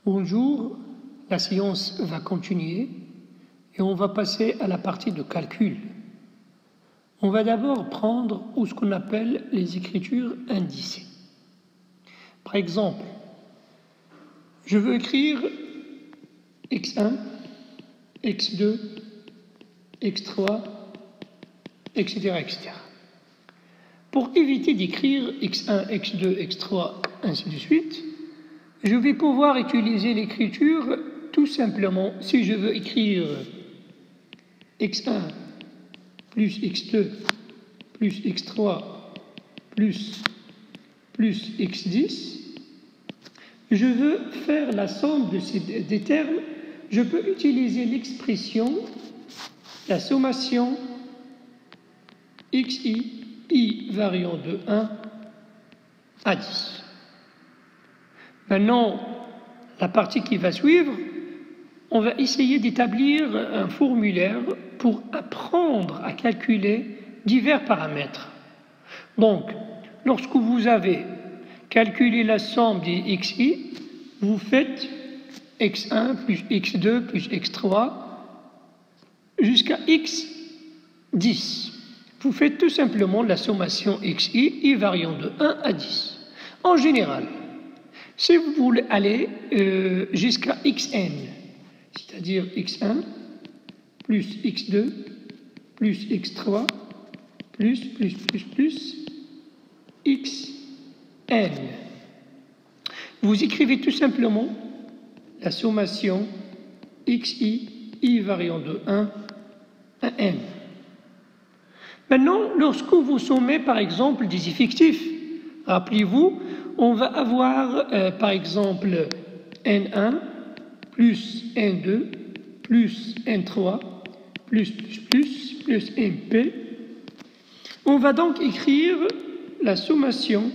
Bonjour, la séance va continuer et on va passer à la partie de calcul. On va d'abord prendre ce qu'on appelle les écritures indicées. Par exemple, je veux écrire x1, x2, x3, etc., etc. Pour éviter d'écrire x1, x2, x3, ainsi de suite, je vais pouvoir utiliser l'écriture tout simplement. Si je veux écrire x1 plus x2 plus x3 plus x10, je veux faire la somme des termes, je peux utiliser l'expression, la sommation i variant de 1 à 10. Maintenant, la partie qui va suivre, on va essayer d'établir un formulaire pour apprendre à calculer divers paramètres. Donc, lorsque vous avez calculé la somme des xi, vous faites x1 plus x2 plus x3 jusqu'à x10. Vous faites tout simplement la sommation i variant de 1 à 10. En général, si vous voulez aller jusqu'à xn, c'est-à-dire x1 plus x2 plus x3 plus xn, vous écrivez tout simplement la sommation i variant de 1 à n. Maintenant, lorsque vous sommez par exemple des effectifs, rappelez-vous, on va avoir par exemple N1 plus N2 plus N3 plus MP. On va donc écrire la sommation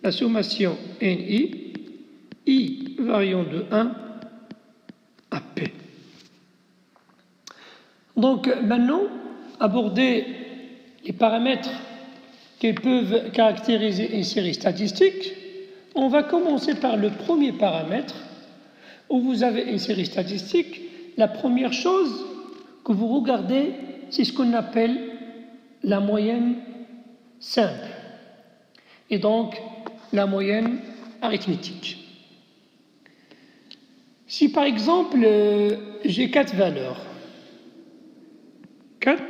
la sommation i variant de 1 à P. Donc maintenant, aborder les paramètres qui peuvent caractériser une série statistique, on va commencer par le premier paramètre. Où vous avez une série statistique, la première chose que vous regardez, c'est ce qu'on appelle la moyenne simple, et donc la moyenne arithmétique. Si par exemple j'ai 4 valeurs, 4,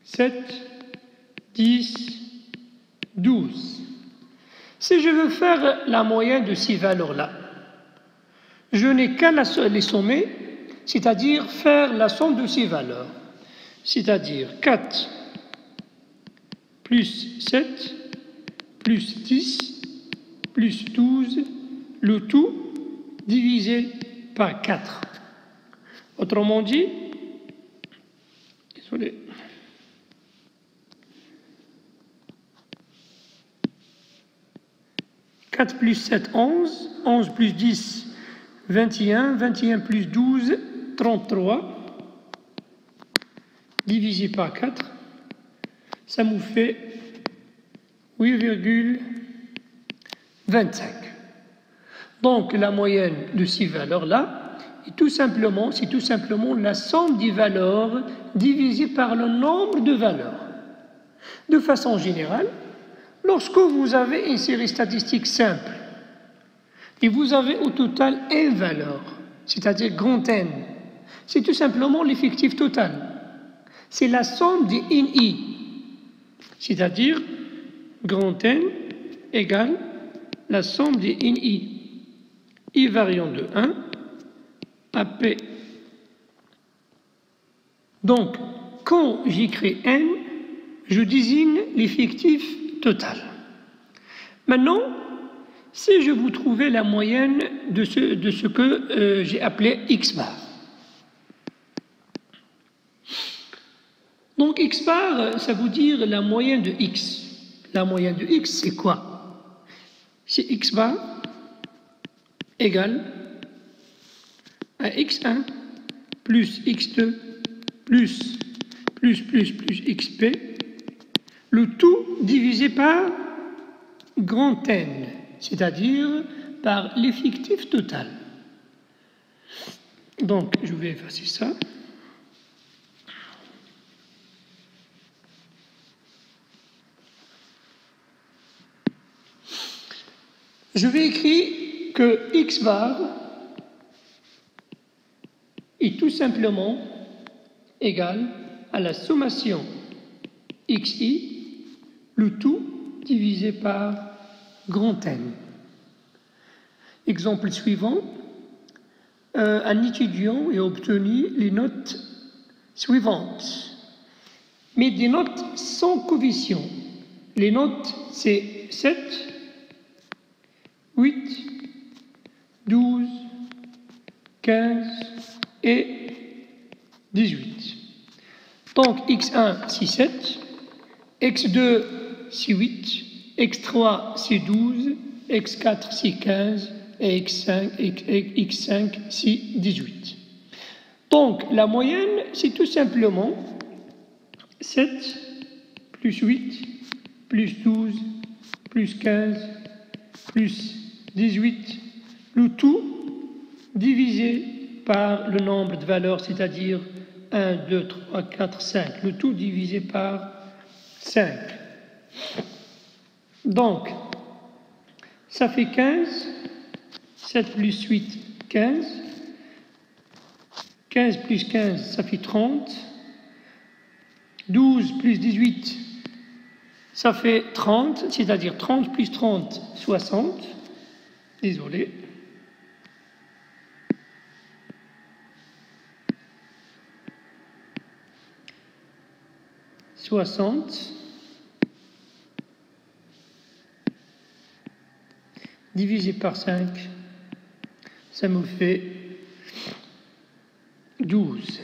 7, 10, 12. Si je veux faire la moyenne de ces valeurs-là, je n'ai qu'à les sommer, c'est-à-dire faire la somme de ces valeurs. C'est-à-dire 4 plus 7 plus 10 plus 12, le tout divisé par 4. Autrement dit, 4 plus 7, 11, 11 plus 10, 21, 21 plus 12, 33, divisé par 4, ça nous fait 8,25. Donc la moyenne de ces valeurs-là, c'est tout simplement la somme des valeurs divisée par le nombre de valeurs. De façon générale, lorsque vous avez une série statistique simple et vous avez au total n valeurs, c'est-à-dire grand N, c'est tout simplement l'effectif total. C'est la somme des NI, c'est-à-dire grand N égale la somme des NI, I variant de 1 à P. Donc, quand j'écris N, je désigne l'effectif total. Maintenant, si je vous trouvais la moyenne de ce que j'ai appelé X bar. Donc X bar, ça veut dire la moyenne de X. La moyenne de X, c'est quoi? C'est X bar égale à X1 plus X2 plus XP le tout divisé par grand N, c'est-à-dire par l'effectif total. Donc, je vais effacer ça. Je vais écrire que x bar est tout simplement égal à la sommation xi, le tout divisé par grand N. Exemple suivant, un étudiant a obtenu les notes suivantes, mais des notes sans coefficient. Les notes, c'est 7, 8, 12, 15 et 18. Donc, x1, c'est 7, x2, c'est 8, x3, c'est 12, x4, c'est 15, et x5, c'est 18. Donc, la moyenne, c'est tout simplement 7 plus 8 plus 12 plus 15 plus 18, le tout divisé par le nombre de valeurs, c'est-à-dire 1, 2, 3, 4, 5. Le tout divisé par 5. Donc, ça fait 15. 7 plus 8, 15. 15 plus 15, ça fait 30. 12 plus 18, ça fait 30, c'est-à-dire 30 plus 30, 60. Désolé. « 60 divisé par 5, ça me fait 12.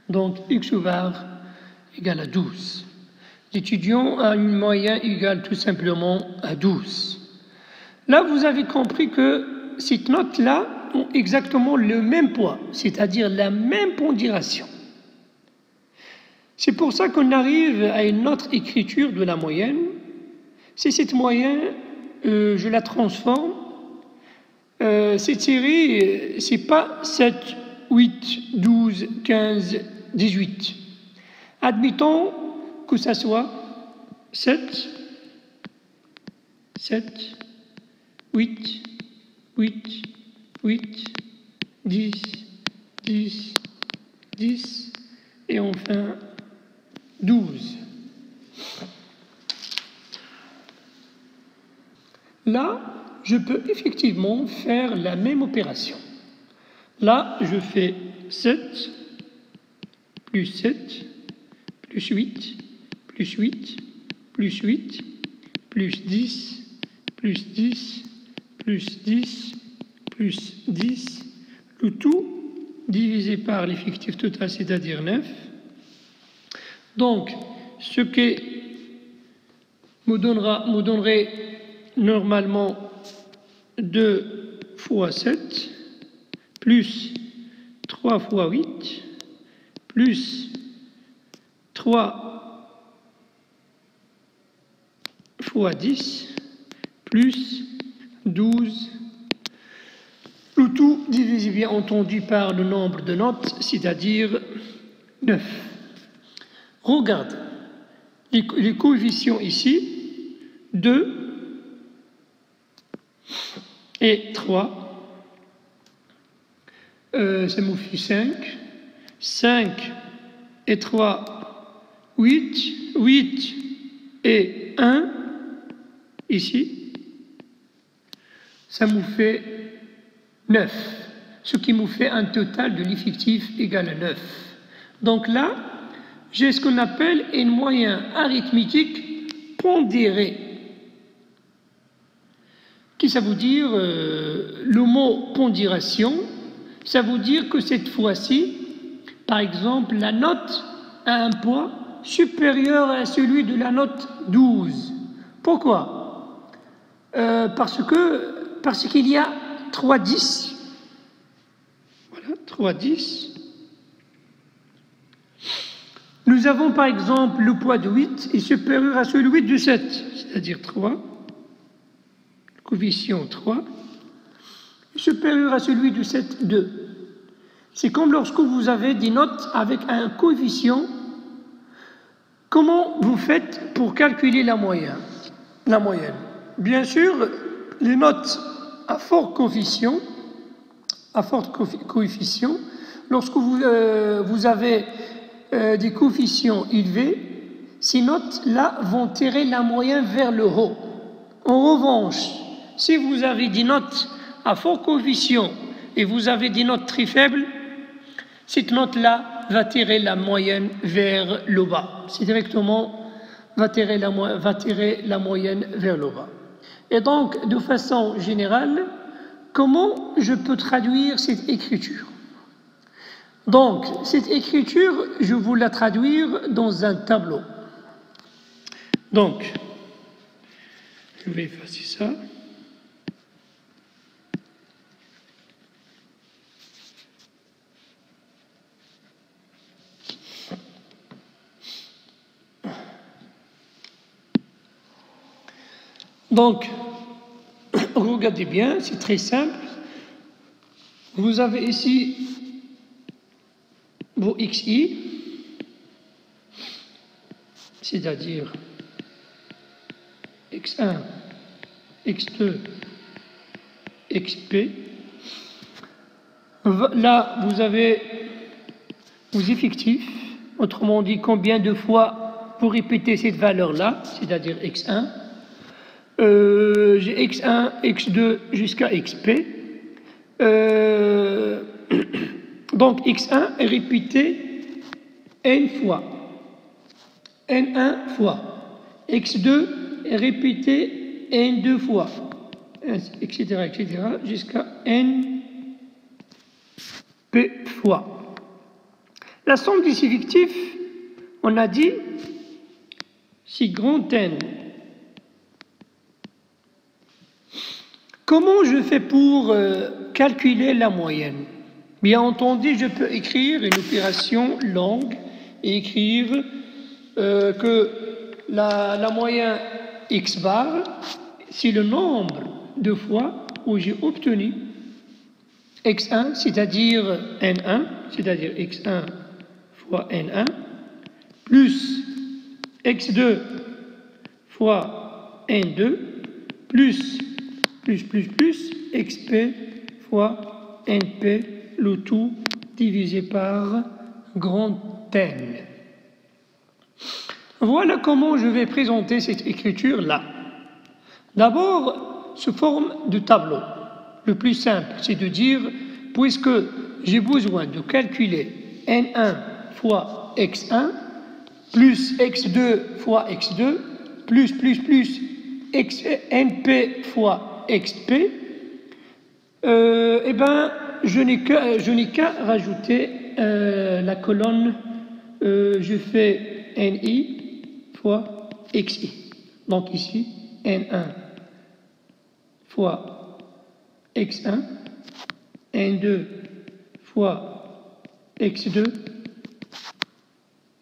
Donc, x var égale à 12. L'étudiant a une moyenne égale tout simplement à 12. Là, vous avez compris que cette note-là ont exactement le même poids, c'est-à-dire la même pondération. C'est pour ça qu'on arrive à une autre écriture de la moyenne. C'est cette moyenne, je la transforme. Cette série, c'est pas 7, 8, 12, 15, 18. Admettons que ça soit 7, 8, 8, 8, 10, 10, 10, et enfin 12. Là, je peux effectivement faire la même opération. Là, je fais 7, plus 7, plus 8, plus 8, plus 8, plus 10, plus 10, plus 10, plus 10, le tout divisé par l'effectif total, c'est-à-dire 9. Donc, ce qui me donnerait normalement 2 fois 7, plus 3 fois 8, plus 3 fois 10, plus 12, le tout divisé bien entendu par le nombre de notes, c'est-à-dire 9. Regarde, les coefficients ici, 2 et 3, ça me fait 5, 5 et 3, 8, 8 et 1, ici, ça me fait 9, ce qui me fait un total de l'effectif égal à 9. Donc là, j'ai ce qu'on appelle une moyenne arithmétique pondérée. Qui ça veut dire le mot pondération, ça veut dire que cette fois-ci, par exemple, la note a un poids supérieur à celui de la note 12. Pourquoi? Parce qu'il y a 3 10. Voilà, 3 10. Nous avons par exemple le poids de 8 est supérieur à celui de 7, c'est-à-dire 3, le coefficient 3, est supérieur à celui de 7, 2. C'est comme lorsque vous avez des notes avec un coefficient. Comment vous faites pour calculer la moyenne? Bien sûr, les notes à fort coefficient, lorsque vous avez des coefficients élevés, ces notes-là vont tirer la moyenne vers le haut. En revanche, si vous avez des notes à fort coefficient et vous avez des notes très faibles, cette note-là va tirer la moyenne vers le bas. C'est directement va tirer la moyenne vers le bas. Et donc, de façon générale, comment je peux traduire cette écriture? Donc, cette écriture, je vais vous la traduire dans un tableau. Donc, je vais effacer ça. Donc, regardez bien, c'est très simple. Vous avez ici vos xi, c'est-à-dire x1, x2, xp. Là, vous avez vos effectifs, autrement dit, combien de fois vous répétez cette valeur-là, c'est-à-dire x1. J'ai x1, x2 jusqu'à xp. Donc x1 est répété n fois, n1 fois. x2 est répété n2 fois, etc., jusqu'à np fois. La somme des effectifs, on a dit, si grand N. Comment je fais pour calculer la moyenne? Bien entendu, je peux écrire une opération longue et écrire que la moyenne x bar, c'est le nombre de fois où j'ai obtenu x1, c'est-à-dire n1, c'est-à-dire x1 fois n1, plus x2 fois n2, plus xp fois np, le tout divisé par grand N. Voilà comment je vais présenter cette écriture-là. D'abord, sous forme de tableau. Le plus simple, c'est de dire, puisque j'ai besoin de calculer n1 fois x1, plus x2 fois x2, plus np fois xp, eh bien, je n'ai qu'à rajouter la colonne, je fais ni fois xi. Donc ici, n1 fois x1, n2 fois x2,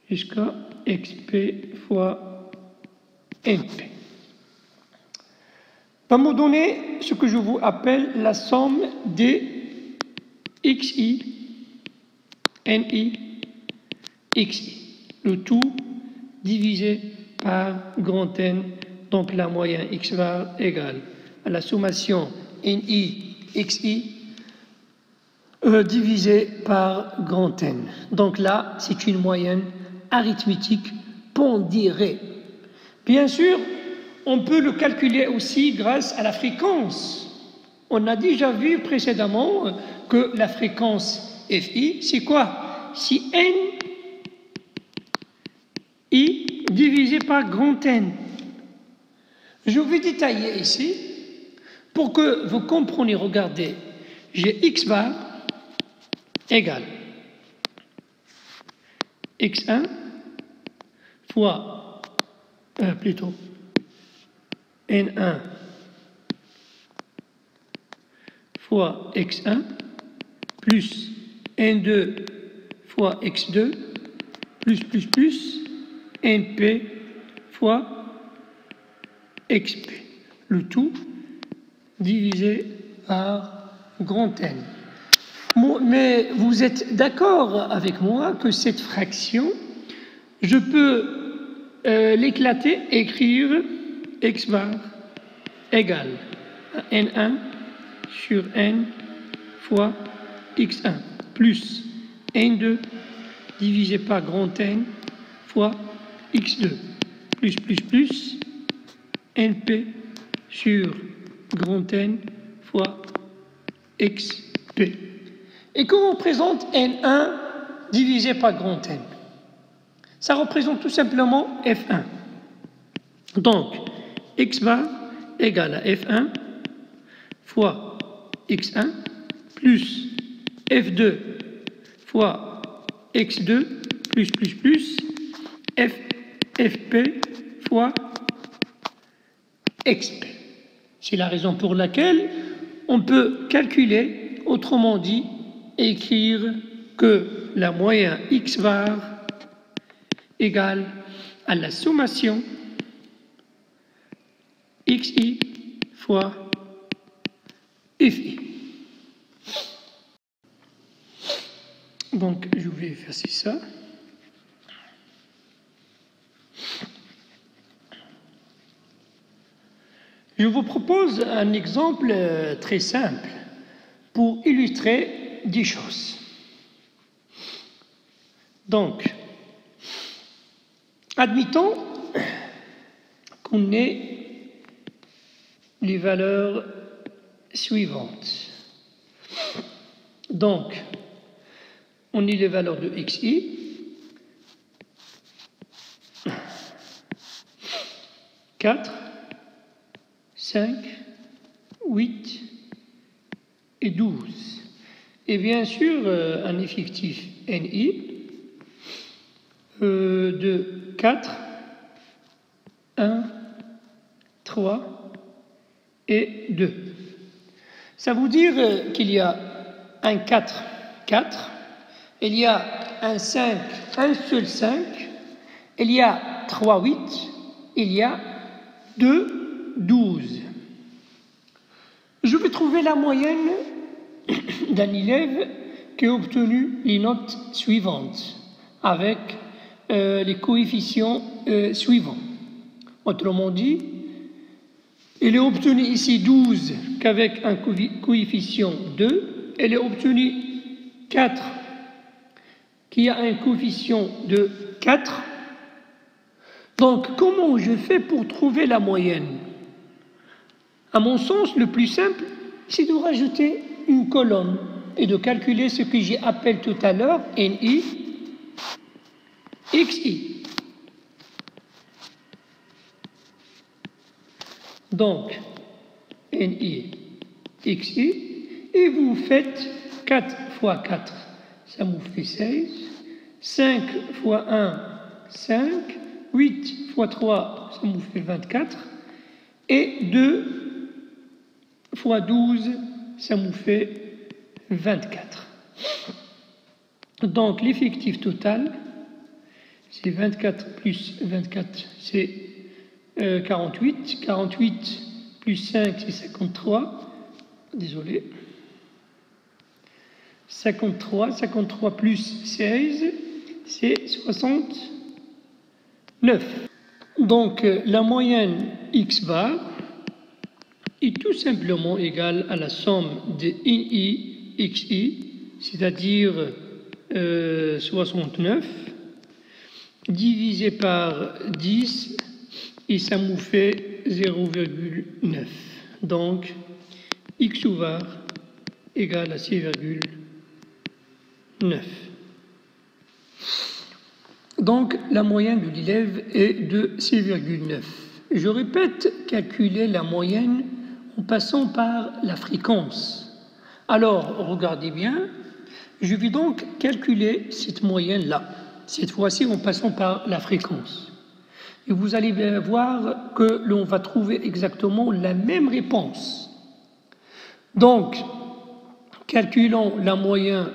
jusqu'à xp fois np. Va me donner ce que je vous appelle la somme des xi, ni, xi. Le tout divisé par grand N, donc la moyenne x bar égale à la sommation ni, xi divisé par grand N. Donc là, c'est une moyenne arithmétique pondérée. Bien sûr, on peut le calculer aussi grâce à la fréquence. On a déjà vu précédemment que la fréquence Fi, c'est quoi? C'est N I divisé par grand N. Je vais détailler ici pour que vous compreniez. Regardez, j'ai x bar égale x1 fois, plutôt, n1 fois x1 plus n2 fois x2 plus NP fois XP. Le tout divisé par grand N. Mais vous êtes d'accord avec moi que cette fraction, je peux l'éclater, écrire x bar égale à n1 sur n fois x1 plus n2 divisé par grand N fois x2 plus np sur grand N fois xp. Et qu'on représente n1 divisé par grand N? Ça représente tout simplement f1. Donc, x bar égale à f1 fois x1 plus f2 fois x2 plus fp fois xp. C'est la raison pour laquelle on peut calculer, autrement dit, écrire que la moyenne x bar égale à la sommation xi fois fi. Donc, je vais effacer ça. Je vous propose un exemple très simple pour illustrer des choses. Donc, admettons qu'on ait les valeurs suivantes. Donc, on ait les valeurs de xi, 4, 5, 8 et 12. Et bien sûr, un effectif ni de 4, 1, 3 et 2. Ça veut dire qu'il y a un 4, 4, il y a un 5, un seul 5, il y a 3, 8, il y a 2, 12. Je vais trouver la moyenne d'un élève qui a obtenu les notes suivantes avec les coefficients suivants. Autrement dit, il est obtenu ici 12 qu'avec un coefficient 2, il est obtenu 4 qui a un coefficient de 4. Donc, comment je fais pour trouver la moyenne? À mon sens, le plus simple, c'est de rajouter une colonne et de calculer ce que j'ai appelé tout à l'heure ni, xi. Donc, ni, xi, et vous faites 4 fois 4, ça vous fait 16, 5 fois 1, 5, 8 fois 3, ça vous fait 24, et 2 fois 12, ça vous fait 24. Donc, l'effectif total, c'est 24 plus 24, c'est 48. 48 plus 5, c'est 53. Désolé. 53. 53 plus 16, c'est 69. Donc, la moyenne x bar est tout simplement égale à la somme de ni, xi, c'est-à-dire 69, divisé par 10, et ça nous fait 0,9. Donc, x bar égale à 6,9. Donc, la moyenne de l'élève est de 6,9. Je répète, calculer la moyenne en passant par la fréquence. Alors, regardez bien, je vais donc calculer cette moyenne-là, cette fois-ci en passant par la fréquence. Et vous allez bien voir que l'on va trouver exactement la même réponse. Donc, calculons la moyenne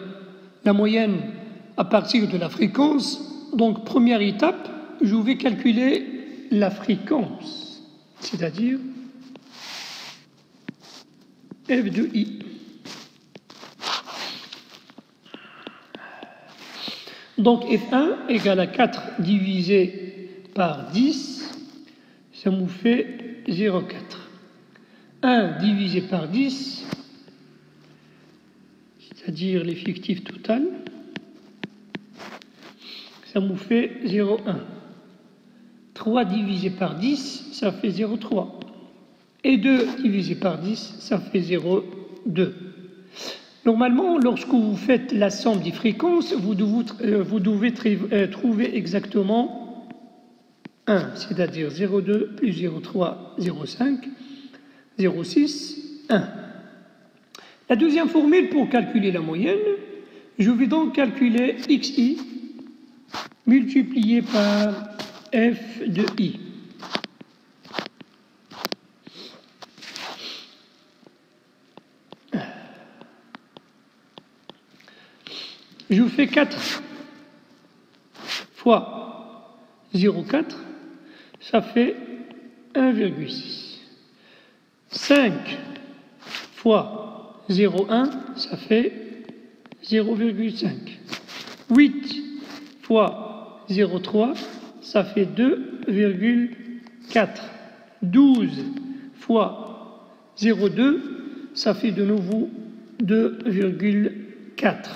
à partir de la fréquence, Donc, première étape, je vais calculer la fréquence, c'est-à-dire f de i. Donc, f1 égale à 4 divisé par 10, ça nous fait 0,4. 1 divisé par 10, c'est-à-dire l'effectif total, ça nous fait 0,1. 3 divisé par 10, ça fait 0,3. Et 2 divisé par 10, ça fait 0,2. Normalement, lorsque vous faites la somme des fréquences, vous devez trouver exactement 1, c'est-à-dire 0,2 plus 0,3, 0,5, 0,6, 1. La deuxième formule pour calculer la moyenne, je vais donc calculer xi multiplié par f de i. Je fais 4 fois 0,4, ça fait 1,6. 5 fois 0,1, ça fait 0,5. 8 fois 0,3, ça fait 2,4. 12 fois 0,2, ça fait de nouveau 2,4.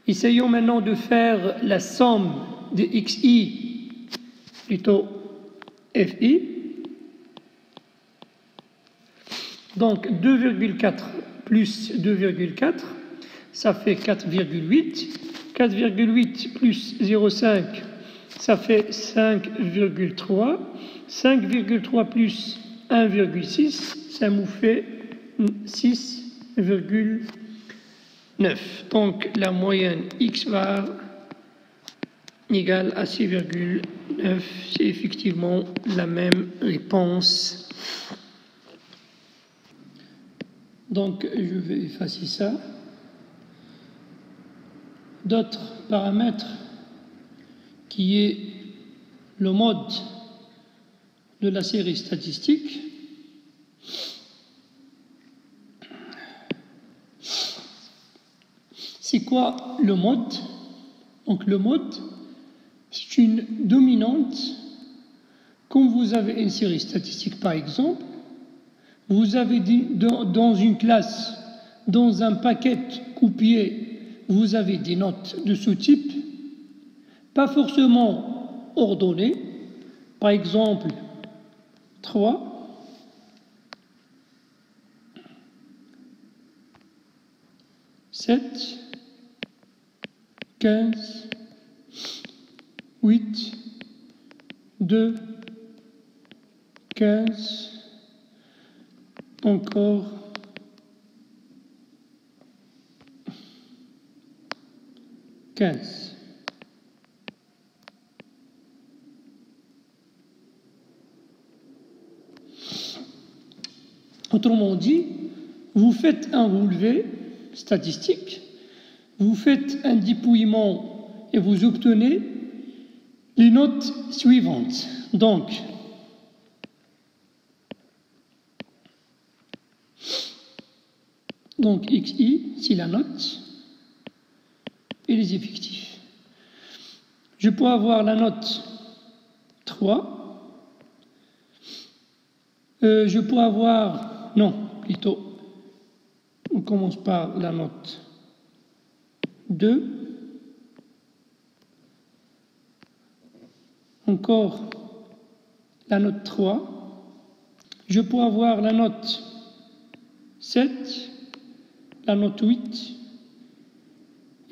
Essayons maintenant de faire la somme de xi, plutôt fi. Donc 2,4 plus 2,4, ça fait 4,8. 4,8 plus 0,5, ça fait 5,3. 5,3 plus 1,6, ça nous fait 6,9. Donc la moyenne x bar égale à 6,9. C'est effectivement la même réponse. Donc je vais effacer ça. D'autres paramètres qui est le mode de la série statistique. C'est quoi le mode? Donc le mode, c'est une dominante. Quand vous avez une série statistique par exemple, vous avez dans une classe, dans un paquet copié, vous avez des notes de ce type, pas forcément ordonnées, par exemple 3, 7, 15, 8, 2, 15, encore 15. Autrement dit, vous faites un relevé statistique, vous faites un dépouillement et vous obtenez les notes suivantes. Donc, xi, c'est la note et les effectifs. Je peux avoir la note 3. Je peux avoir, non, plutôt, on commence par la note 2. Encore la note 3. Je peux avoir la note 7, la note 8,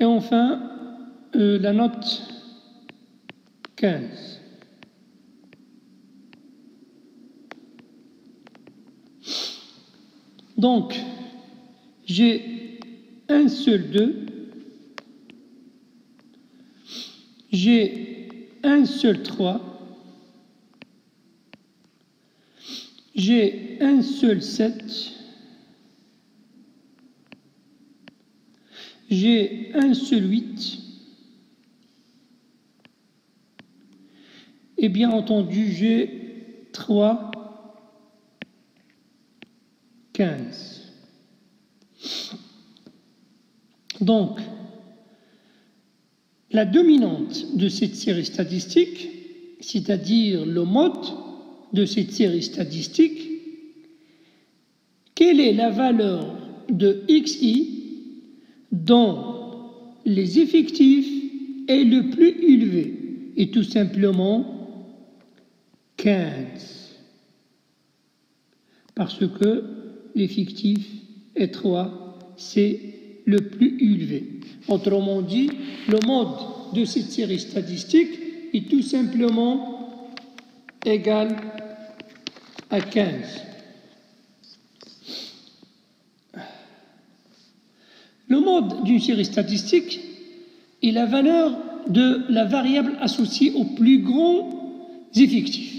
et enfin la note 15. Donc, j'ai un seul 2, j'ai un seul 3, j'ai un seul 7, j'ai un seul 8, Et bien entendu, j'ai 3, 15. Donc, la dominante de cette série statistique, c'est-à-dire le mode de cette série statistique, quelle est la valeur de xi dont les effectifs est le plus élevé? Et tout simplement 15. Parce que l'effectif est 3, c'est le plus élevé. Autrement dit, le mode de cette série statistique est tout simplement égal à 15. Le mode d'une série statistique est la valeur de la variable associée aux plus grands effectifs,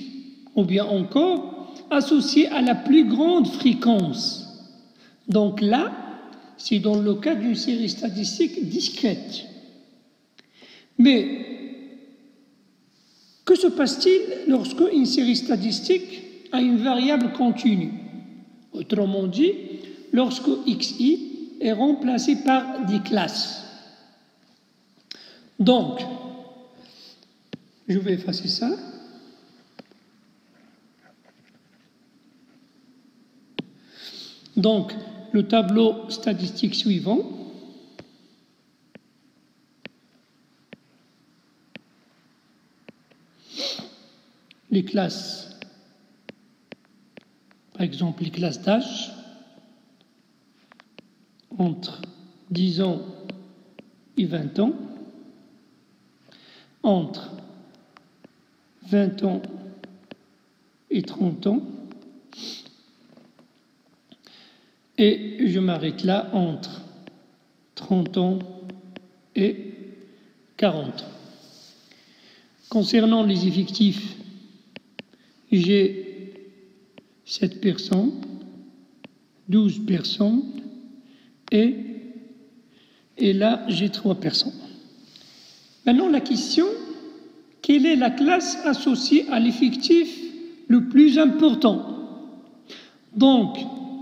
ou bien encore associée à la plus grande fréquence. Donc là, c'est dans le cas d'une série statistique discrète. Mais que se passe-t-il lorsque une série statistique a une variable continue? Autrement dit, lorsque xi est remplacé par des classes. Donc, je vais effacer ça. Donc, le tableau statistique suivant. Les classes, par exemple les classes d'âge, entre 10 ans et 20 ans, entre 20 ans et 30 ans, et je m'arrête là entre 30 ans et 40 ans. Concernant les effectifs, j'ai 7 personnes, 12 personnes, et là j'ai 3 personnes. Maintenant la question, quelle est la classe associée à l'effectif le plus important? Donc,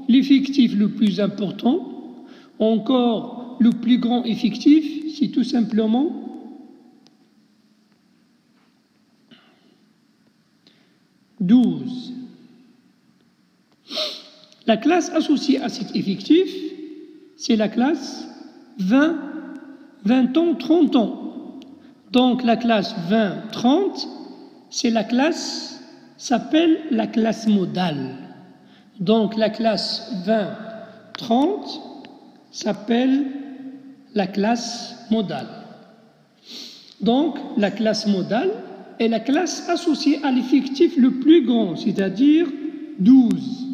l'effectif le plus important, encore le plus grand effectif, c'est tout simplement 12. La classe associée à cet effectif, c'est la classe 20, 20 ans, 30 ans. Donc la classe 20, 30, c'est la classe, s'appelle la classe modale. Donc la classe 20, 30 s'appelle la classe modale. Donc la classe modale est la classe associée à l'effectif le plus grand, c'est-à-dire 12.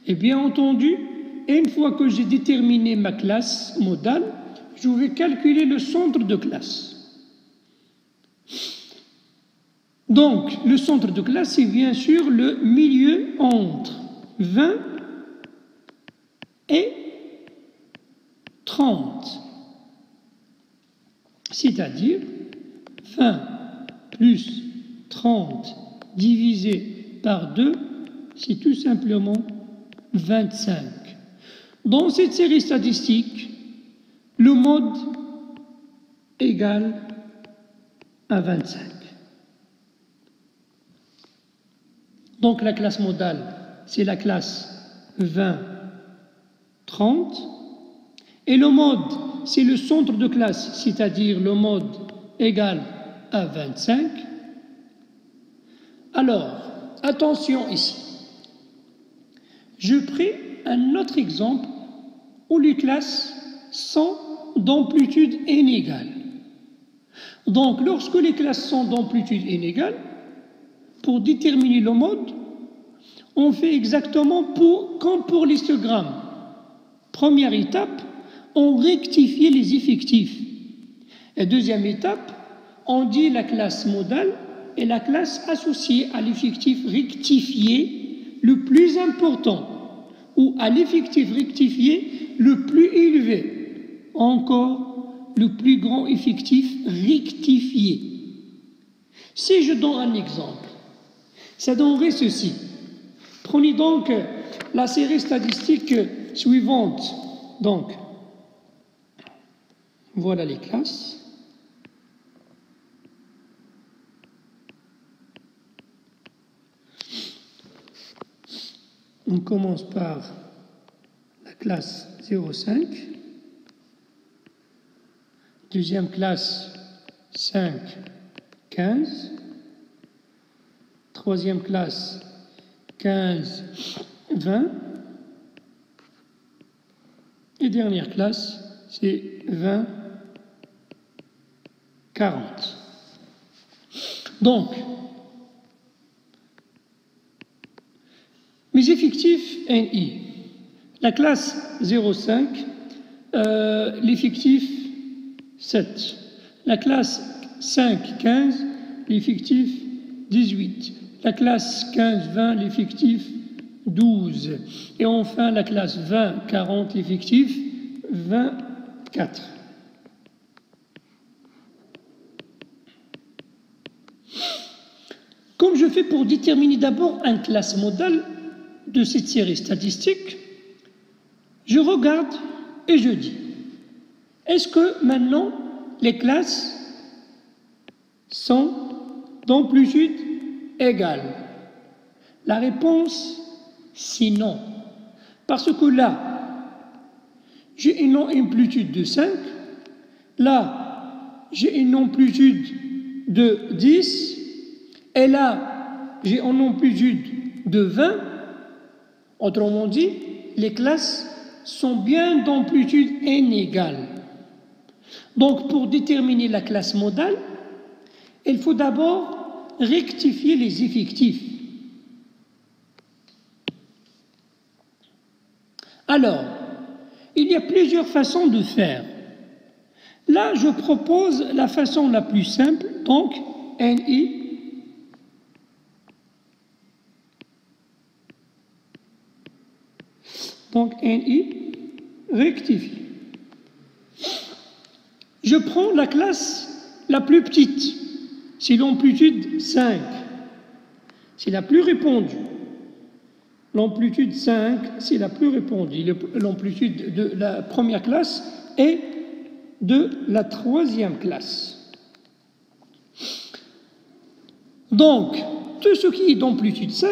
Et bien entendu, une fois que j'ai déterminé ma classe modale, je vais calculer le centre de classe. Donc, le centre de classe, c'est bien sûr le milieu entre 20 et 30. C'est-à-dire 20 plus 30 divisé par 2, c'est tout simplement 25. Dans cette série statistique, le mode égale à 25. Donc la classe modale, c'est la classe 20, 30. Et le mode, c'est le centre de classe, c'est-à-dire le mode égal à 25. Alors, attention ici. Je prends un autre exemple où les classes sont d'amplitude inégale. Donc, lorsque les classes sont d'amplitude inégale, pour déterminer le mode, on fait exactement comme pour l'histogramme. Première étape, on rectifie les effectifs. Et deuxième étape, on dit la classe modale est la classe associée à l'effectif rectifié le plus important ou à l'effectif rectifié le plus élevé. Encore le plus grand effectif rectifié. Si je donne un exemple, ça donnerait ceci. Prenez donc la série statistique suivante. Donc, voilà les classes. On commence par la classe 0,5, deuxième classe 5, 15, troisième classe 15, 20, et dernière classe c'est 20, 40. Donc, mes effectifs NI, la classe 0,5, l'effectif 7, la classe 5, 15, l'effectif 18, la classe 15, 20, l'effectif 12, et enfin la classe 20, 40, l'effectif 24. Comme je fais pour déterminer d'abord une classe modale de cette série statistique, je regarde et je dis, est-ce que maintenant les classes sont d'amplitude égale? La réponse, c'est non. Parce que là, j'ai une amplitude de 5, là, j'ai une amplitude de 10, et là, j'ai une amplitude de 20. Autrement dit, les classes sont bien d'amplitude inégale. Donc, pour déterminer la classe modale, il faut d'abord rectifier les effectifs. Alors, il y a plusieurs façons de faire. Là, je propose la façon la plus simple, donc NI rectifie. Je prends la classe la plus petite, c'est l'amplitude 5, c'est la plus répandue. L'amplitude 5, c'est la plus répandue. L'amplitude de la première classe et de la troisième classe. Donc, tout ce qui est d'amplitude 5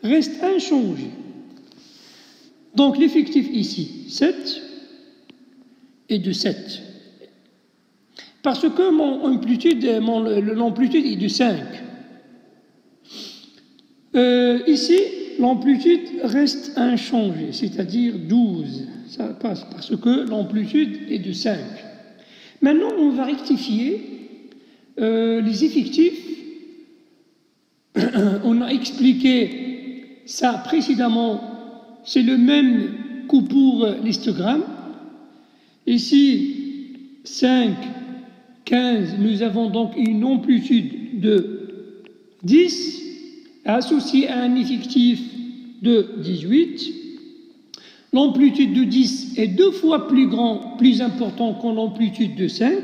reste inchangé. Donc, l'effectif ici, 7 est de 7. Parce que l'amplitude est de 5. Ici, l'amplitude reste inchangée, c'est-à-dire 12. Ça passe parce que l'amplitude est de 5. Maintenant, on va rectifier les effectifs. On a expliqué ça précédemment. C'est le même que pour l'histogramme. Ici, 5, 15, nous avons donc une amplitude de 10, associée à un effectif de 18. L'amplitude de 10 est 2 fois plus important que l'amplitude de 5.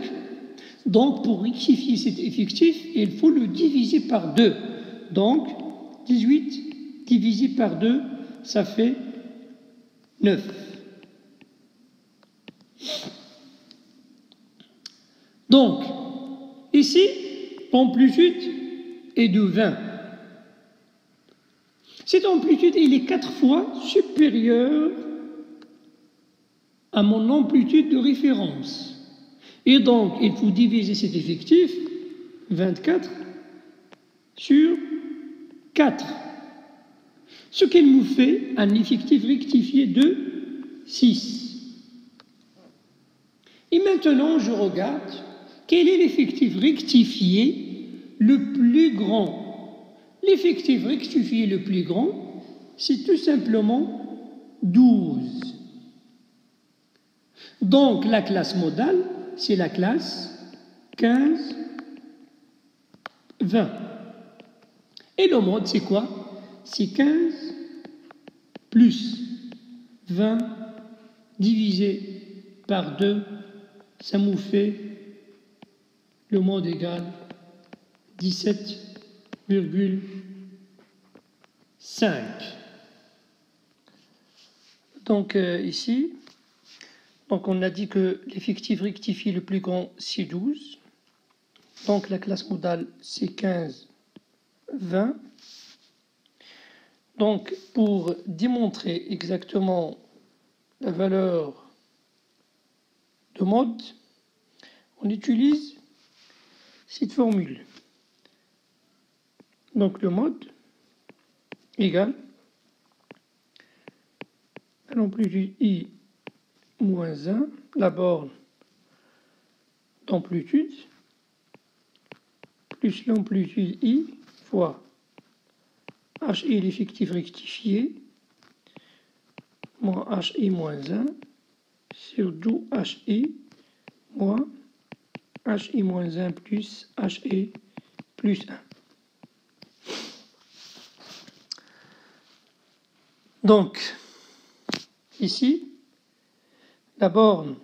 Donc, pour rectifier cet effectif, il faut le diviser par 2. Donc, 18 divisé par 2, ça fait 9. Donc, ici, l'amplitude est de 20. Cette amplitude, elle est 4 fois supérieure à mon amplitude de référence. Et donc, il faut diviser cet effectif, 24, sur 4. Ce qui nous fait un effectif rectifié de 6. Et maintenant, je regarde quel est l'effectif rectifié le plus grand. L'effectif rectifié le plus grand, c'est tout simplement 12. Donc, la classe modale, c'est la classe 15, 20. Et le mode, c'est quoi? C'est 15 plus 20 divisé par 2, ça nous fait le mode égal 17,5. Donc ici, donc on a dit que l'effectif rectifié le plus grand c'est 12. Donc la classe modale c'est 15, 20. Donc pour démontrer exactement la valeur de mode, on utilise cette formule. Donc le mode égale l'amplitude I moins 1, la borne d'amplitude, plus l'amplitude I fois HI l'effectif rectifié, moins HI moins 1, sur 2 HI moins HI moins 1 plus HI plus 1. Donc, ici, la borne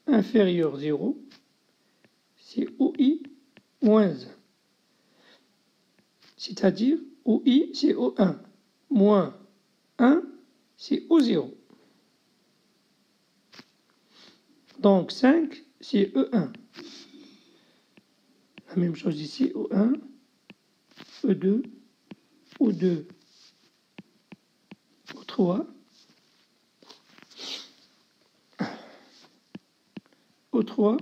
inférieure 0, c'est OI moins 1. C'est-à-dire, OI, c'est O1, moins 1, c'est O0. Donc, 5, c'est E1. La même chose ici, O1, E2, O2, O3, O3,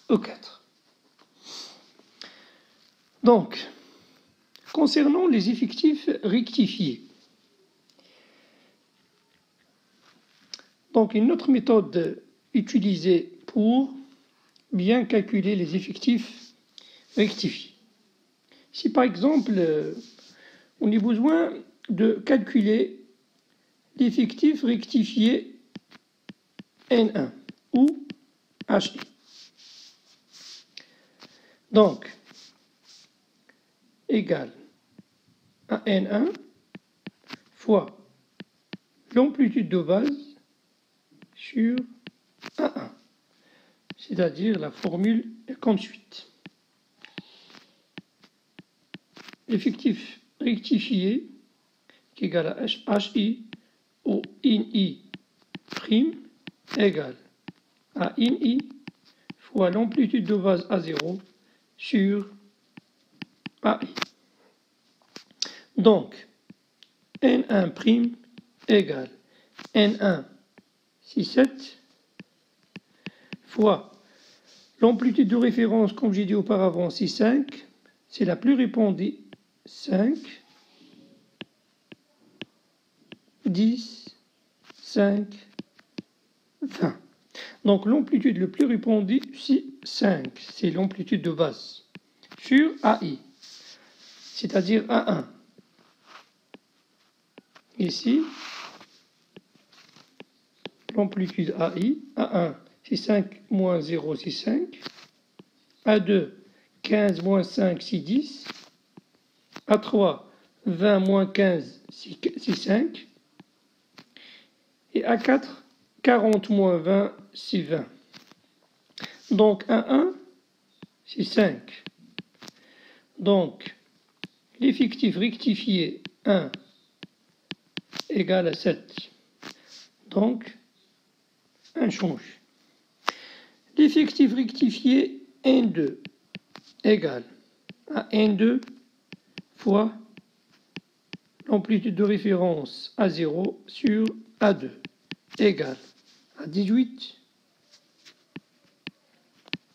E4. Donc, concernant les effectifs rectifiés, donc une autre méthode utilisée pour bien calculer les effectifs rectifiés. Si par exemple, on a besoin de calculer l'effectif rectifié N1 ou HI. Donc, égal à N1 fois l'amplitude de base sur A1. C'est-à-dire la formule est comme suit. L'effectif rectifié qui est égal à HI au INI prime égale à INI fois l'amplitude de base A0 sur AI. Donc, N1 prime égale N1 6,7 fois l'amplitude de référence, comme j'ai dit auparavant, c'est 5, c'est la plus répandue, 5, 10, 5, 20. Donc l'amplitude le plus répandue, c'est 5, c'est l'amplitude de base, sur AI, c'est-à-dire A1. Ici, l'amplitude AI, A1, c'est 5 moins 0, c'est 5. A2, 15 moins 5, c'est 10. A3, 20 moins 15, c'est 5. Et A4, 40 moins 20, c'est 20. Donc A1, c'est 5. Donc, l'effectif rectifié 1 égale à 7. Donc, 1 change. L'effectif rectifié N2 égale à N2 fois l'amplitude de référence A0 sur A2 égale à 18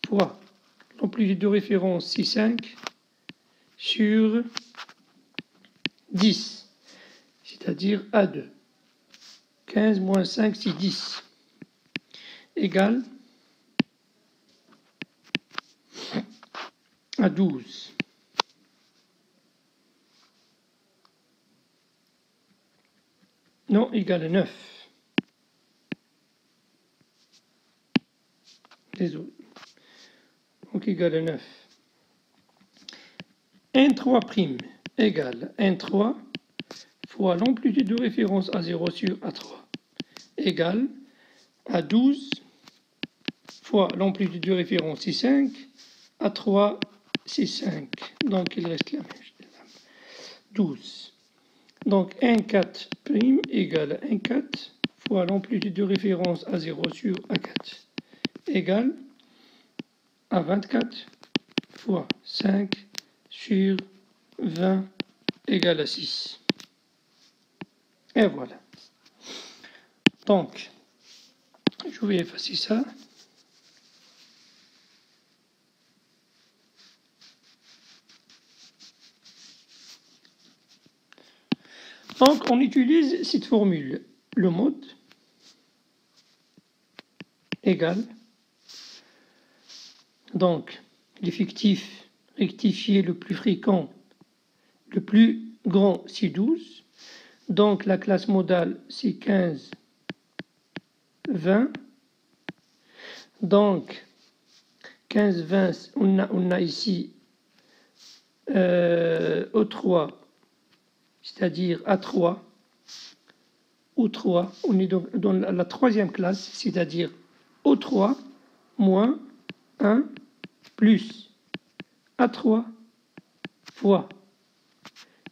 fois l'amplitude de référence C5 sur 10, c'est-à-dire A2. 15 moins 5, c'est 10, égale à 12. Non, égal à 9. Désolé. Donc égal à 9. N3' égale N3 fois l'amplitude de référence A0 sur A3 égale à 12 fois l'amplitude de référence C5 A3 c'est 5. Donc il reste la même chose. 12. Donc 1 4 prime égale à 1 4 fois l'amplitude de référence à 0 sur A4 égale à 24 fois 5 sur 20 égale à 6. Et voilà. Donc, je vais effacer ça. Donc, on utilise cette formule. Le mode égale. Donc, l'effectif rectifié le plus fréquent, le plus grand, c'est 12. Donc, la classe modale, c'est 15, 20. Donc, 15, 20, on a ici O3, c'est-à-dire A3, O3, on est donc dans la troisième classe, c'est-à-dire O3 moins 1 plus A3 fois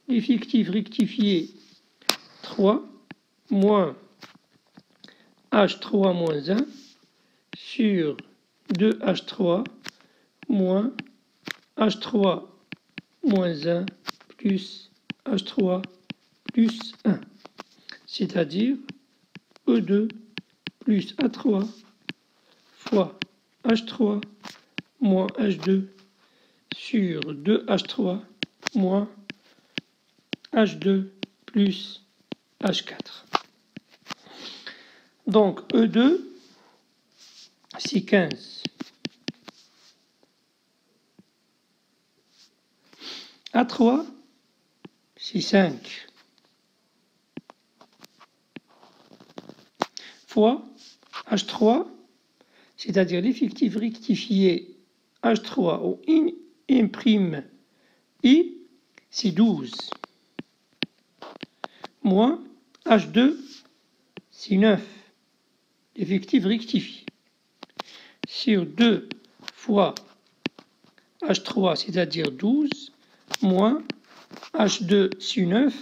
l'effectif rectifié 3 moins H3 moins 1 sur 2H3 moins H3 moins 1 plus H3 plus 1, c'est-à-dire E2 plus A3 fois H3 moins H2 sur 2H3 moins H2 plus H4. Donc E2, c'est 15. A3, c'est 5. Fois H3, c'est-à-dire l'effectif rectifié H3 au I', c'est 12. Moins H2, c'est 9. L'effectif rectifié. Sur 2 fois H3, c'est-à-dire 12, moins H2 sur 9,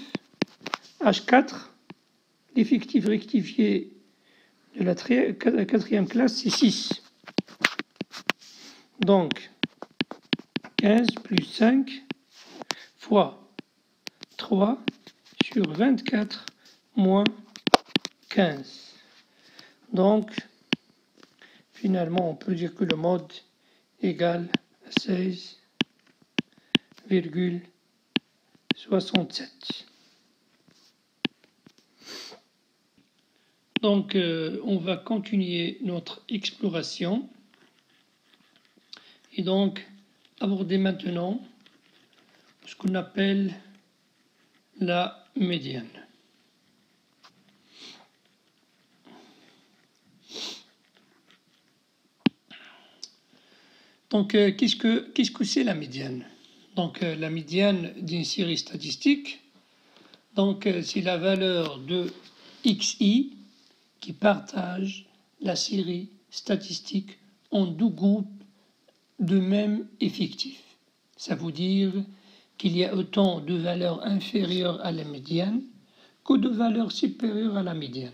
H4, l'effectif rectifié de la quatrième classe, c'est 6. Donc, 15 plus 5 fois 3 sur 24 moins 15. Donc, finalement, on peut dire que le mode égale à 16,67. Donc, on va continuer notre exploration et donc aborder maintenant ce qu'on appelle la médiane. Donc, qu'est-ce que c'est la médiane? Donc, la médiane d'une série statistique, donc c'est la valeur de xi qui partage la série statistique en deux groupes de même effectif. Ça veut dire qu'il y a autant de valeurs inférieures à la médiane que de valeurs supérieures à la médiane.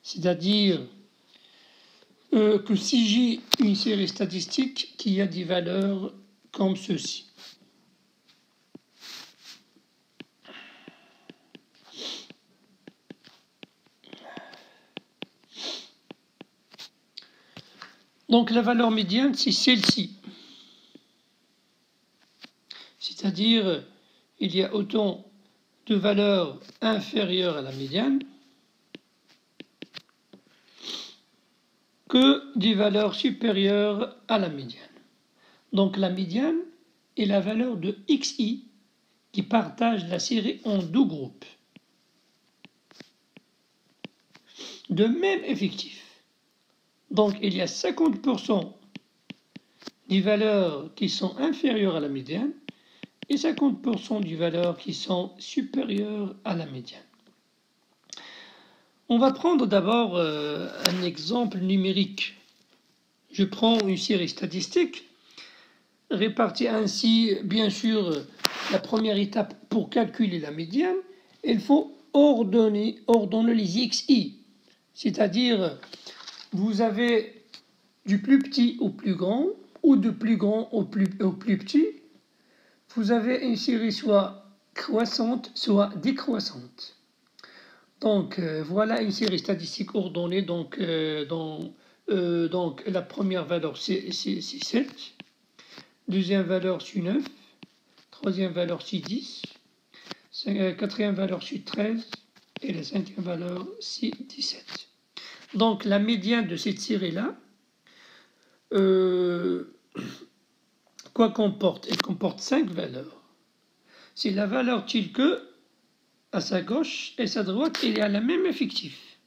C'est-à-dire que si j'ai une série statistique qui a des valeurs comme ceci. Donc la valeur médiane, c'est celle-ci. C'est-à-dire, il y a autant de valeurs inférieures à la médiane que des valeurs supérieures à la médiane. Donc la médiane est la valeur de xi qui partage la série en deux groupes de même effectif. Donc il y a 50% des valeurs qui sont inférieures à la médiane et 50% des valeurs qui sont supérieures à la médiane. On va prendre d'abord un exemple numérique. Je prends une série statistique réparti ainsi, bien sûr, la première étape pour calculer la médiane, il faut ordonner les xi. C'est-à-dire, vous avez du plus petit au plus grand, ou du plus grand au plus petit. Vous avez une série soit croissante, soit décroissante. Donc, voilà une série statistique ordonnée. Donc, la première valeur, c'est 7. Deuxième valeur, c'est 9. Troisième valeur, c'est 10. Quatrième valeur, c'est 13. Et la cinquième valeur, c'est 17. Donc, la médiane de cette série-là, quoi comporte? Elle comporte 5 valeurs. C'est la valeur telle que, à sa gauche et à sa droite, il y a la même effectif.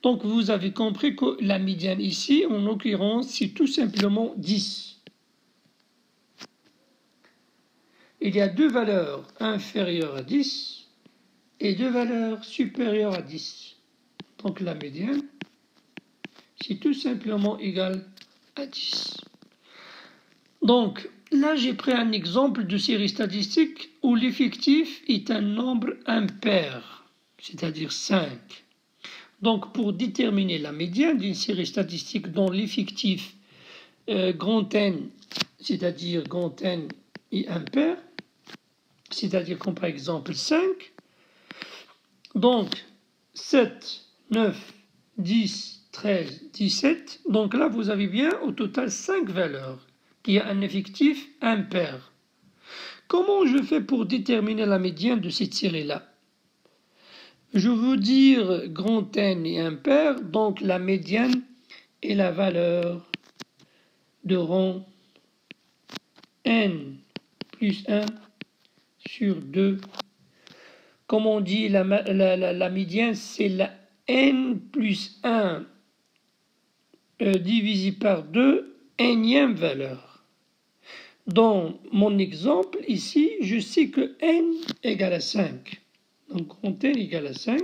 Donc, vous avez compris que la médiane ici, en l'occurrence, c'est tout simplement 10. Il y a deux valeurs inférieures à 10 et deux valeurs supérieures à 10. Donc, la médiane, c'est tout simplement égal à 10. Donc, là, j'ai pris un exemple de série statistique où l'effectif est un nombre impair, c'est-à-dire 5. Donc, pour déterminer la médiane d'une série statistique dont l'effectif grand N, c'est-à-dire grand N est impair, c'est-à-dire comme par exemple 5, donc 7, 9, 10, 13, 17, donc là, vous avez bien au total 5 valeurs qui a un effectif impair. Comment je fais pour déterminer la médiane de cette série-là? Je veux dire grand N est impair, donc la médiane est la valeur de rang N plus 1 sur 2. Comme on dit, la médiane, c'est la N plus 1 divisé par 2, énième valeur. Dans mon exemple, ici, je sais que N égale à 5. Donc, grand N égale à 5.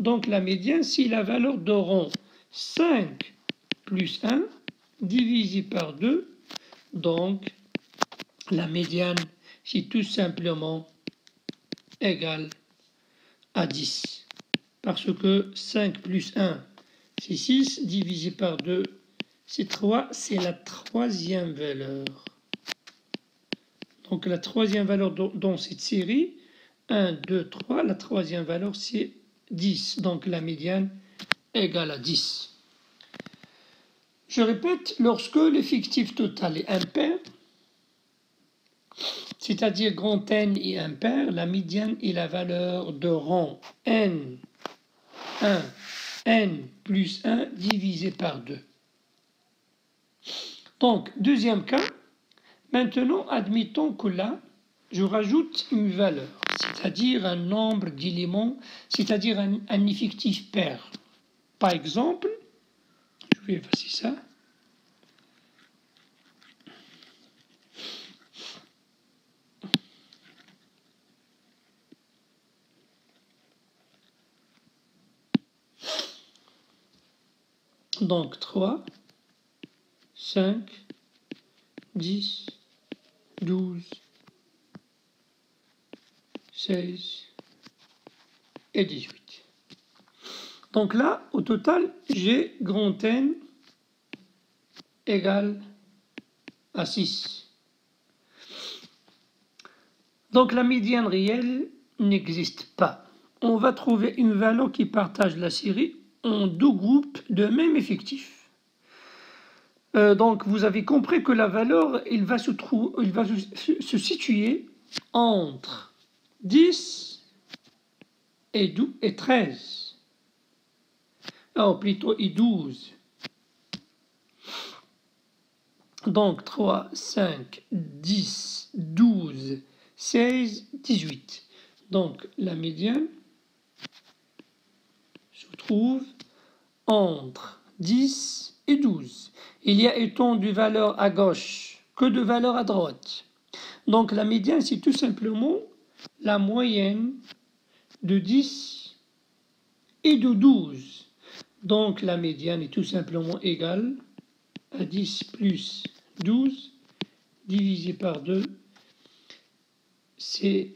Donc, la médiane, c'est la valeur de rang 5 plus 1 divisé par 2. Donc, la médiane, c'est tout simplement égal à 10. Parce que 5 plus 1, c'est 6, divisé par 2, c'est 3. C'est la troisième valeur. Donc la troisième valeur dans cette série, 1, 2, 3, la troisième valeur c'est 10. Donc la médiane égale à 10. Je répète, lorsque l'effectif total est impair, c'est-à-dire grand N est impair, la médiane est la valeur de rang N, 1, N plus 1 divisé par 2. Donc, deuxième cas, maintenant, admettons que là, je rajoute une valeur, c'est-à-dire un nombre d'éléments, c'est-à-dire un effectif pair. Par exemple, je vais effacer ça. Donc 3, 5, 10, 12, 16 et 18. Donc là, au total, j'ai grand N égale à 6. Donc la médiane réelle n'existe pas. On va trouver une valeur qui partage la série en deux groupes de même effectif. Donc vous avez compris que la valeur, il va se situer entre 10 et 13. Alors plutôt et 12. Donc 3, 5, 10, 12, 16, 18. Donc la médiane se trouve entre 10 et 12. Il y a autant de valeurs à gauche que de valeurs à droite. Donc la médiane, c'est tout simplement la moyenne de 10 et de 12. Donc la médiane est tout simplement égale à 10 plus 12 divisé par 2, c'est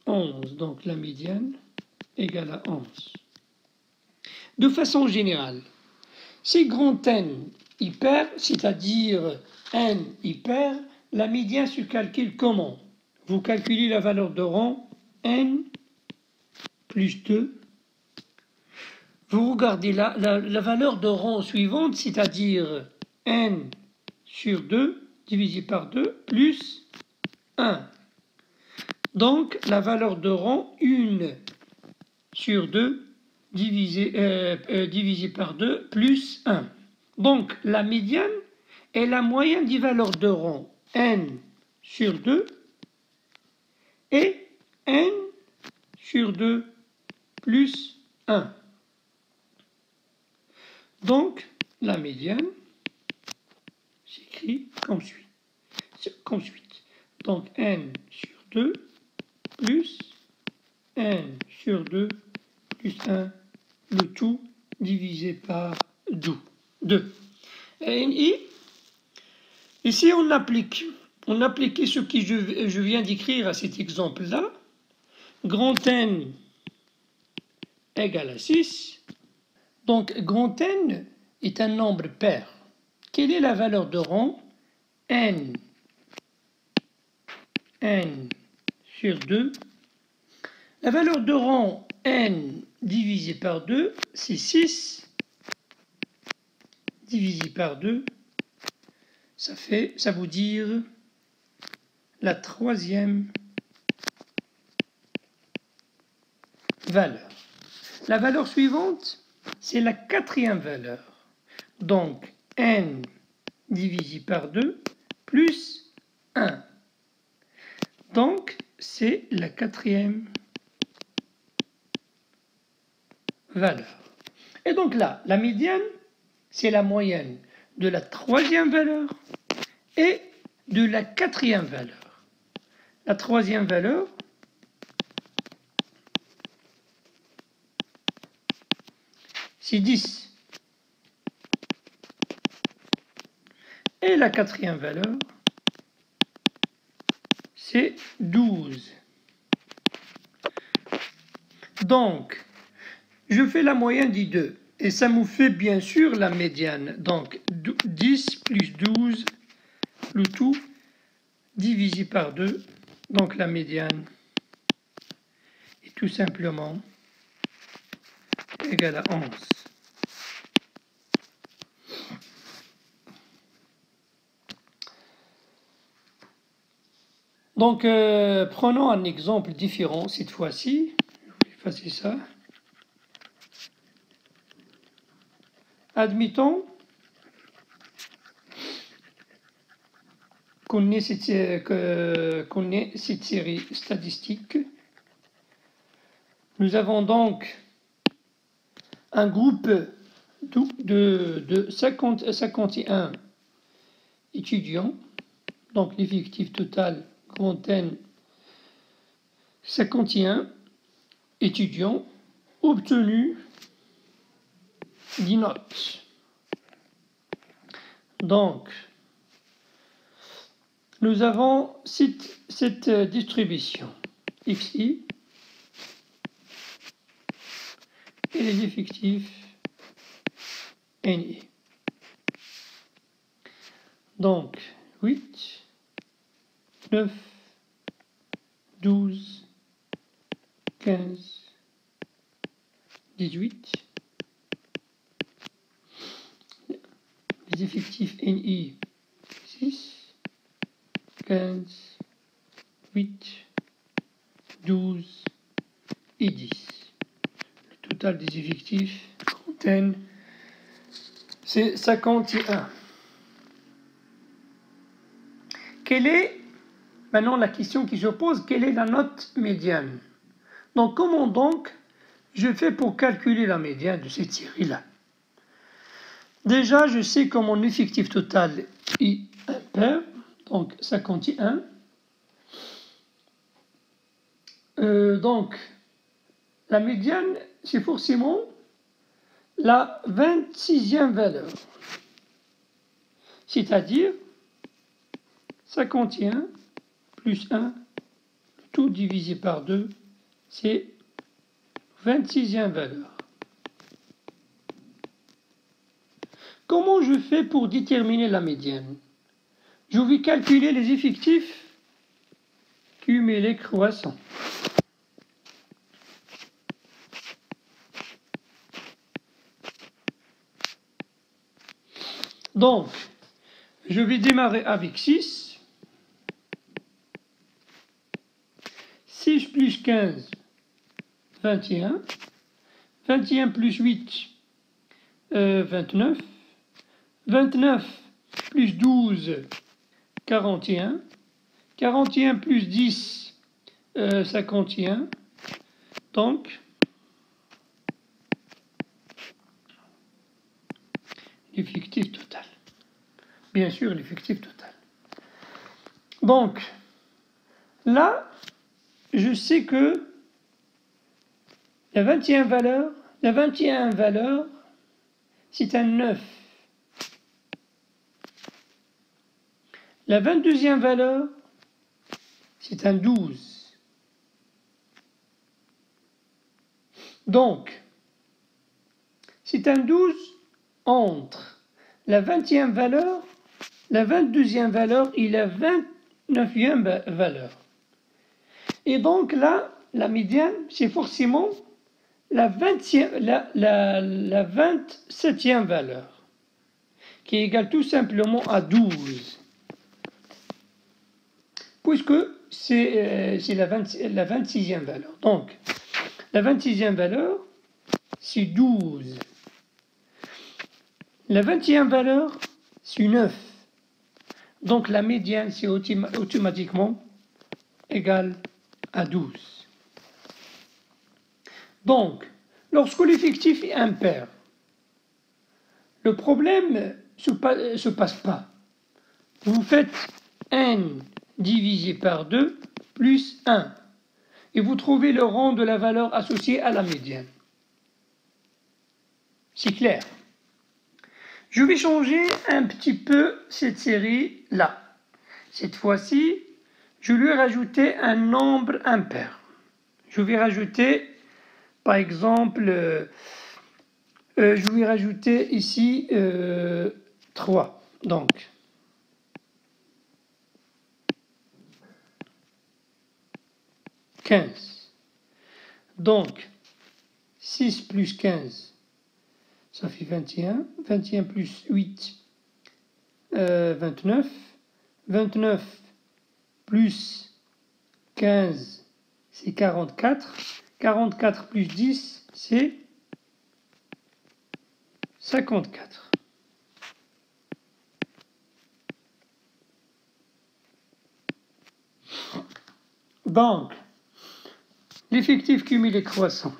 11. Donc la médiane égale à 11. De façon générale, si grand N hyper, c'est-à-dire N hyper, la médiane se calcule comment? Vous calculez la valeur de rang N plus 2. Vous regardez la valeur de rang suivante, c'est-à-dire N sur 2 divisé par 2 plus 1. Donc la valeur de rang 1 sur 2 divisé par 2 plus 1. Donc la médiane est la moyenne des valeurs de rang N sur 2 et N sur 2 plus 1. Donc la médiane s'écrit comme suit. Donc N sur 2 plus N sur 2 plus 1, le tout divisé par 2. Et ici, on applique ce que je viens d'écrire à cet exemple-là. Grand N égale à 6. Donc, grand N est un nombre pair. Quelle est la valeur de rang? N sur 2. La valeur de rang N divisé par 2, c'est 6 divisé par 2. Ça veut dire la troisième valeur. La valeur suivante, c'est la quatrième valeur. Donc, N divisé par 2 plus 1. Donc, c'est la quatrième valeur. Et donc là, la médiane, c'est la moyenne de la troisième valeur et de la quatrième valeur. La troisième valeur, c'est 10. Et la quatrième valeur, c'est 12. Donc, je fais la moyenne des deux. Et ça me fait bien sûr la médiane. Donc 10 plus 12, le tout divisé par 2. Donc la médiane est tout simplement égale à 11. Donc prenons un exemple différent cette fois-ci. Je vais effacer ça. Admettons qu'on ait cette série statistique. Nous avons donc un groupe de 51 étudiants, donc l'effectif total grand N 51 étudiants obtenus des notes. Donc, nous avons cette distribution XI et les effectifs NI. Donc, 8, 9, 12, 15, 18. Les effectifs NI, 6, 15, 8, 12 et 10. Le total des effectifs N, c'est 51. Quelle est, maintenant la question qui se pose, quelle est la note médiane? Donc comment donc je fais pour calculer la médiane de cette série-là? Déjà, je sais que mon effectif total est impair, donc 51. Donc, la médiane, c'est forcément la 26e valeur. C'est-à-dire, 51 plus 1, tout divisé par 2, c'est 26e valeur. Comment je fais pour déterminer la médiane? Je vais calculer les effectifs cumulés croissants. Donc, je vais démarrer avec 6. 6 plus 15, 21. 21 plus 8, 29. 29 plus 12, 41. 41 plus 10, 51. Donc, l'effectif total. Bien sûr, l'effectif total. Donc, là, je sais que la 21e valeur, c'est un 9. La 22e valeur, c'est un 12. Donc, c'est un 12 entre la 20e valeur, la 22e valeur et la 29e valeur. Et donc là, la médiane, c'est forcément la 27e valeur, qui est égale tout simplement à 12. Puisque c'est la 26e valeur. Donc, la 26e valeur, c'est 12. La 20e valeur, c'est 9. Donc, la médiane, c'est automatiquement égal à 12. Donc, lorsque l'effectif est impair, le problème ne se passe pas. Vous faites n divisé par 2 plus 1. Et vous trouvez le rang de la valeur associée à la médiane. C'est clair. Je vais changer un petit peu cette série-là. Cette fois-ci, je lui ai rajouté un nombre impair. Je vais rajouter, par exemple, je vais rajouter ici 3. Donc, « 15. Donc, 6 plus 15, ça fait 21. 21 plus 8, 29. 29 plus 15, c'est 44. 44 plus 10, c'est 54. Donc, l'effectif cumulé croissant.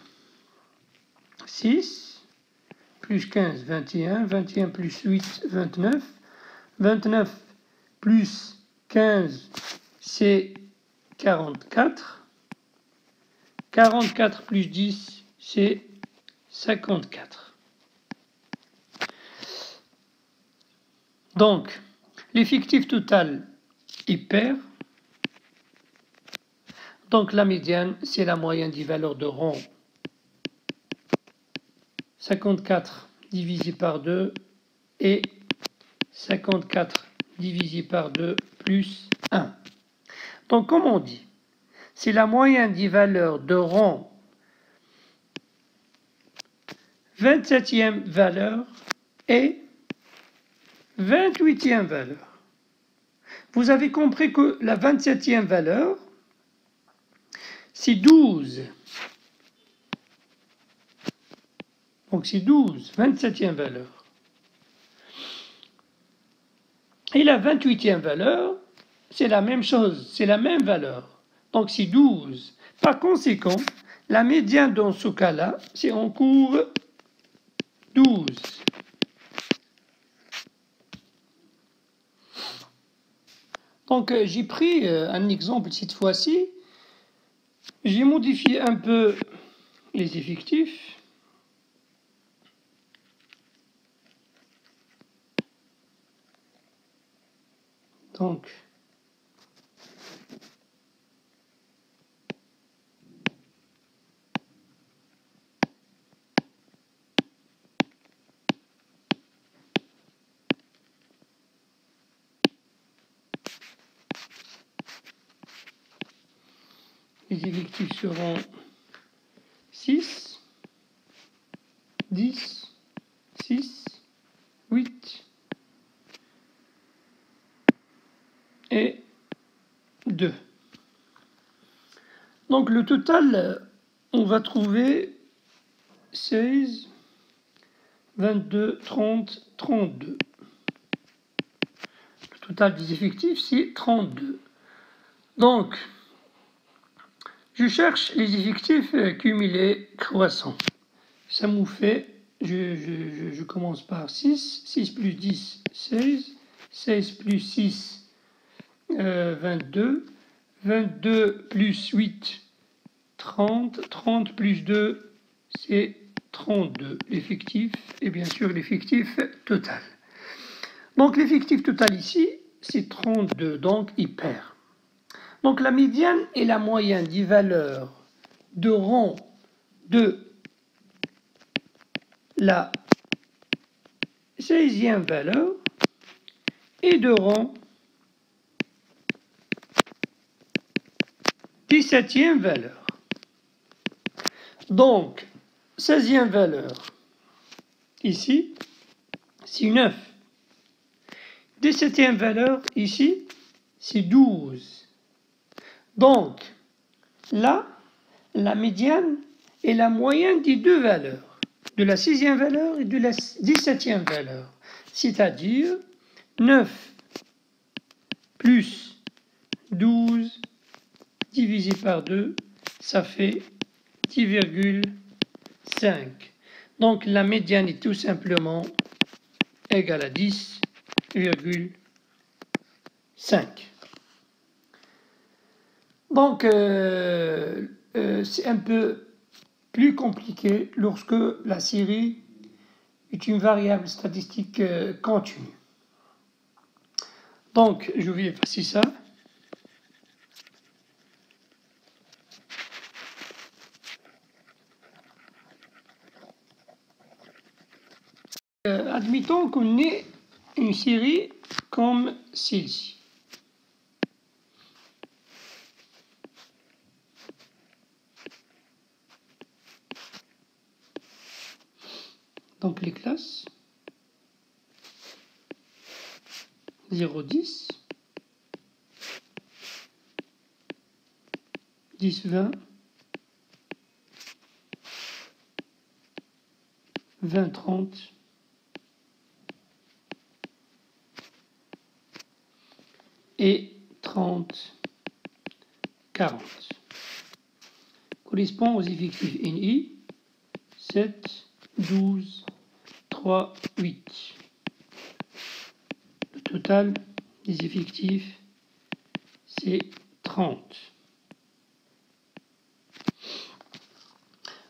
6 plus 15, 21. 21 plus 8, 29. 29 plus 15, c'est 44. 44 plus 10, c'est 54. Donc, l'effectif total est pair. Donc, la médiane, c'est la moyenne des valeurs de rang. 54 divisé par 2 et 54 divisé par 2 plus 1. Donc, comme on dit, c'est la moyenne des valeurs de rang 27e valeur et 28e valeur. Vous avez compris que la 27e valeur, c'est 12. Donc c'est 12, 27e valeur. Et la 28e valeur, c'est la même chose, c'est la même valeur. Donc c'est 12. Par conséquent, la médiane dans ce cas-là, c'est en cours 12. Donc j'ai pris un exemple cette fois-ci. J'ai modifié un peu les effectifs. Donc, les effectifs seront 6, 10, 6, 8 et 2. Donc le total, on va trouver 16, 22, 30, 32. Le total des effectifs, c'est 32. Donc, je cherche les effectifs cumulés croissants. Ça nous fait, je commence par 6, 6 plus 10, 16, 16 plus 6, 22, 22 plus 8, 30, 30 plus 2, c'est 32, l'effectif, et bien sûr l'effectif total. Donc l'effectif total ici, c'est 32, donc il perd. Donc la médiane et la moyenne des valeurs de rang de la 16e valeur et de rang 17e valeur. Donc, 16e valeur, ici, c'est 9. 17e valeur, ici, c'est 12. Donc, là, la médiane est la moyenne des deux valeurs, de la 6e valeur et de la 17e valeur. C'est-à-dire 9 plus 12 divisé par 2, ça fait 10,5. Donc la médiane est tout simplement égale à 10,5. Donc c'est un peu plus compliqué lorsque la série est une variable statistique continue. Donc je vais effacer ça. Admettons qu'on ait une série comme celle-ci. Donc les classes 0, 10, 10, 20, 20, 30, et 30, 40. Correspond aux effectifs NI 7, 12, 3, 8. Le total des effectifs, c'est 30.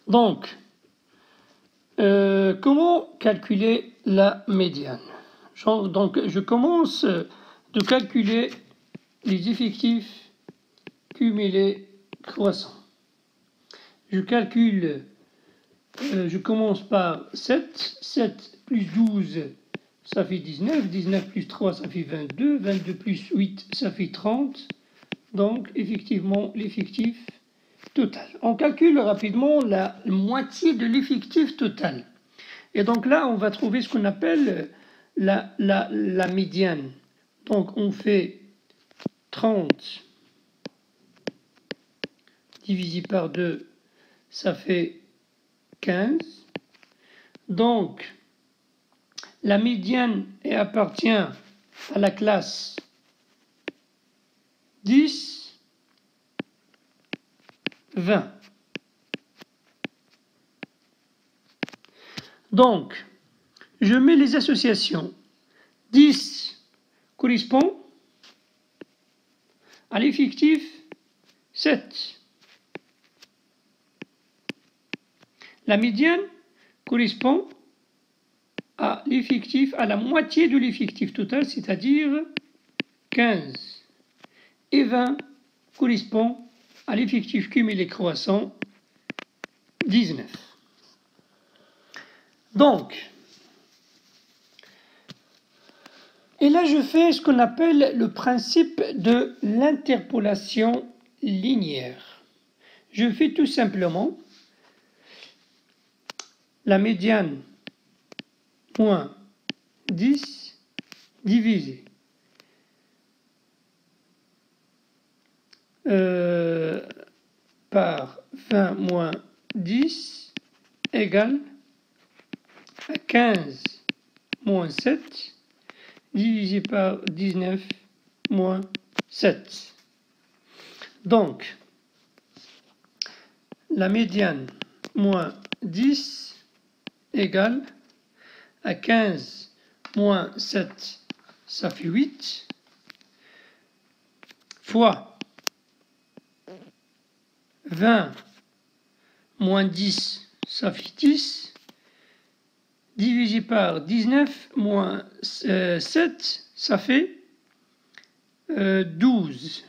Donc, comment calculer la médiane? Donc, je commence de calculer les effectifs cumulés croissants. Je calcule, je commence par 7, 7 plus 12, ça fait 19, 19 plus 3, ça fait 22, 22 plus 8, ça fait 30. Donc, effectivement, l'effectif total. On calcule rapidement la moitié de l'effectif total. Et donc là, on va trouver ce qu'on appelle la médiane. Donc, on fait 30 divisé par 2, ça fait 15. Donc, la médiane appartient à la classe 10, 20. Donc, je mets les associations. 10 correspond à l'effectif 7. La médiane correspond à l'effectif, à la moitié de l'effectif total, c'est-à-dire 15. Et 20 correspond à l'effectif cumulé croissant 19. Donc, et là je fais ce qu'on appelle le principe de l'interpolation linéaire. je fais tout simplement la médiane moins 10 divisé par 20 moins 10 égale à 15 moins 7 divisé par 19 moins 7. Donc, la médiane moins 10 égale à 15 moins 7, ça fait 8, fois 20 moins 10, ça fait 10, divisé par 19 moins 7, ça fait 12.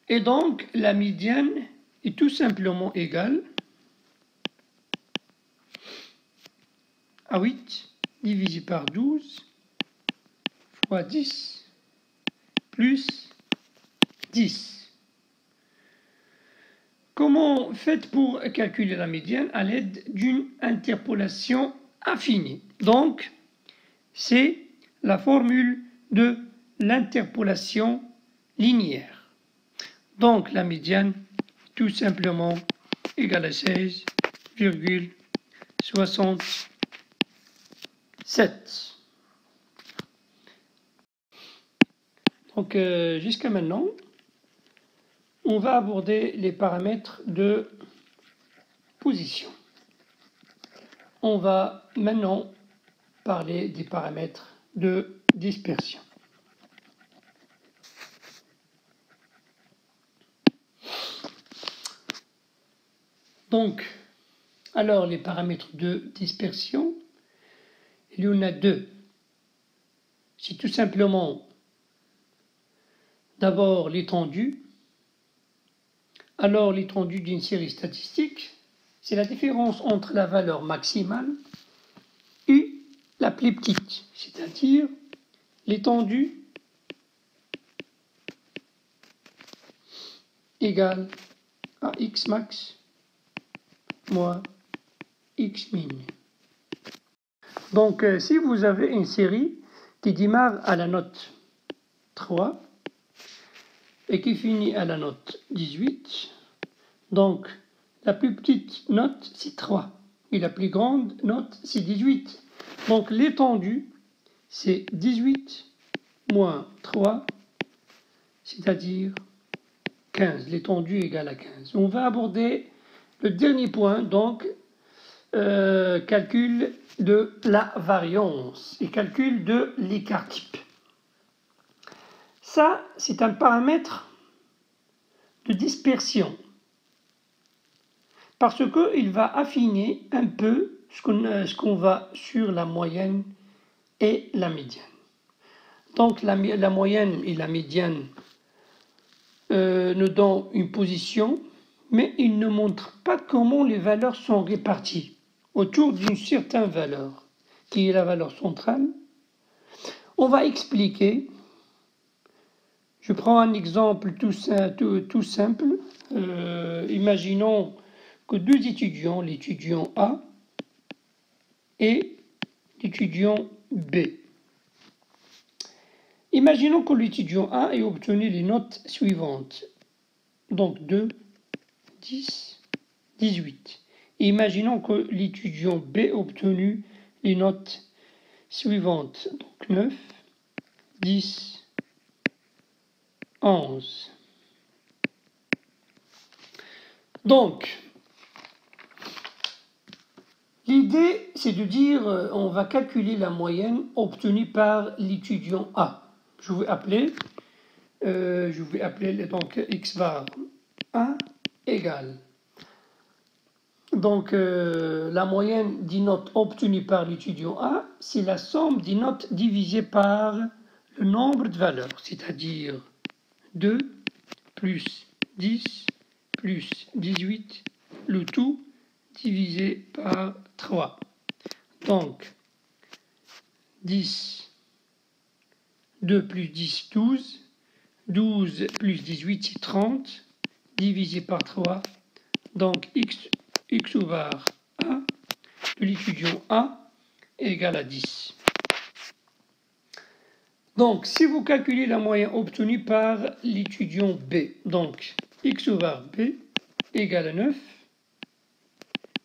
Et donc, la médiane est tout simplement égale à 8 divisé par 12 fois 10 plus 10. Comment faites pour calculer la médiane? À l'aide d'une interpolation affinée. Donc, c'est la formule de l'interpolation linéaire. Donc, la médiane, tout simplement, égale à 16,67. Donc, jusqu'à maintenant, on va aborder les paramètres de position. On va maintenant parler des paramètres de dispersion. Donc, alors les paramètres de dispersion, il y en a deux. C'est tout simplement d'abord l'étendue. Alors l'étendue d'une série statistique, c'est la différence entre la valeur maximale et la plus petite, c'est-à-dire l'étendue égale à x max moins x min. Donc, si vous avez une série qui démarre à la note 3 et qui finit à la note 18, donc la plus petite note c'est 3 et la plus grande note c'est 18. Donc l'étendue c'est 18 moins 3, c'est-à-dire 15. L'étendue égale à 15. On va aborder le dernier point, donc calcul de la variance et calcul de l'écart type. Ça, c'est un paramètre de dispersion parce qu'il va affiner un peu ce qu'on va sur la moyenne et la médiane. Donc la moyenne et la médiane nous donnent une position, mais ils ne montrent pas comment les valeurs sont réparties autour d'une certaine valeur, qui est la valeur centrale. On va expliquer. Je prends un exemple tout simple. Imaginons que deux étudiants, l'étudiant A et l'étudiant B. Imaginons que l'étudiant A ait obtenu les notes suivantes. Donc 2, 10, 18. Et imaginons que l'étudiant B ait obtenu les notes suivantes. Donc 9, 10, 11. Donc, l'idée, c'est de dire, on va calculer la moyenne obtenue par l'étudiant A. Je vais appeler donc x bar A égale. Donc, la moyenne des notes obtenues par l'étudiant A, c'est la somme des notes divisées par le nombre de valeurs, c'est-à-dire 2 plus 10 plus 18, le tout divisé par 3. Donc, 10, 2 plus 10, 12, 12 plus 18, c'est 30, divisé par 3. Donc x var A de l'étudiant A est égal à 10. Donc, si vous calculez la moyenne obtenue par l'étudiant B, donc x var B égale à 9,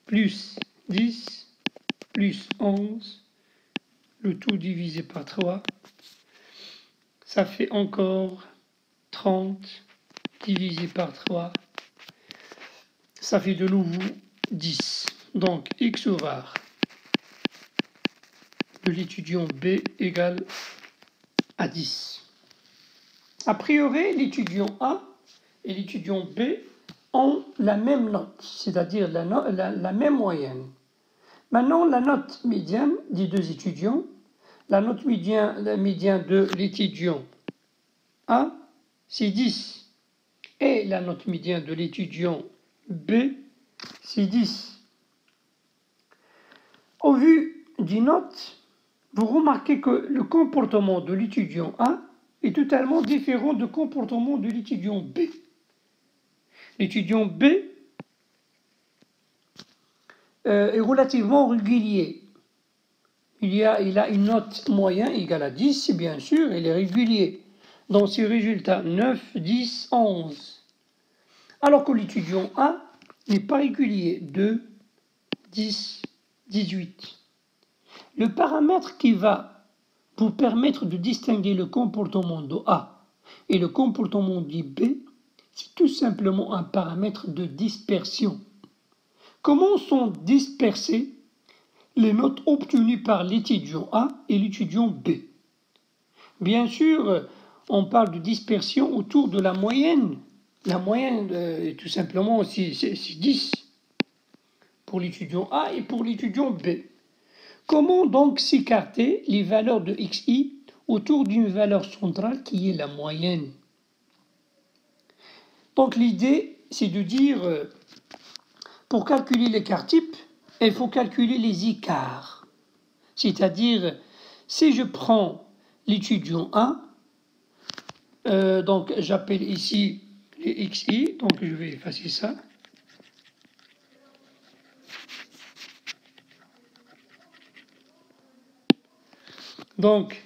plus 10, plus 11, le tout divisé par 3, ça fait encore 30 divisé par 3, ça fait de nouveau 10. Donc, x var de l'étudiant B égale à 10. A priori, l'étudiant A et l'étudiant B ont la même note, c'est-à-dire la même moyenne. Maintenant, la note médiane des deux étudiants, la note médiane de l'étudiant A, c'est 10. Et la note médiane de l'étudiant B, c'est 10. Au vu des notes, vous remarquez que le comportement de l'étudiant A est totalement différent du comportement de l'étudiant B. L'étudiant B est relativement régulier. Il a une note moyenne égale à 10, bien sûr, il est régulier. Dans ses résultats, 9, 10, 11. Alors que l'étudiant A n'est pas régulier, 2, 10, 18. Le paramètre qui va vous permettre de distinguer le comportement de A et le comportement de B, c'est tout simplement un paramètre de dispersion. Comment sont dispersées les notes obtenues par l'étudiant A et l'étudiant B? Bien sûr, on parle de dispersion autour de la moyenne. La moyenne, tout simplement, c'est 10 pour l'étudiant A et pour l'étudiant B. Comment donc s'écarter les valeurs de xi autour d'une valeur centrale qui est la moyenne? Donc l'idée, c'est de dire, pour calculer l'écart type, il faut calculer les écarts. C'est-à-dire, si je prends l'étudiant A, donc j'appelle ici les xi, donc je vais effacer ça. Donc,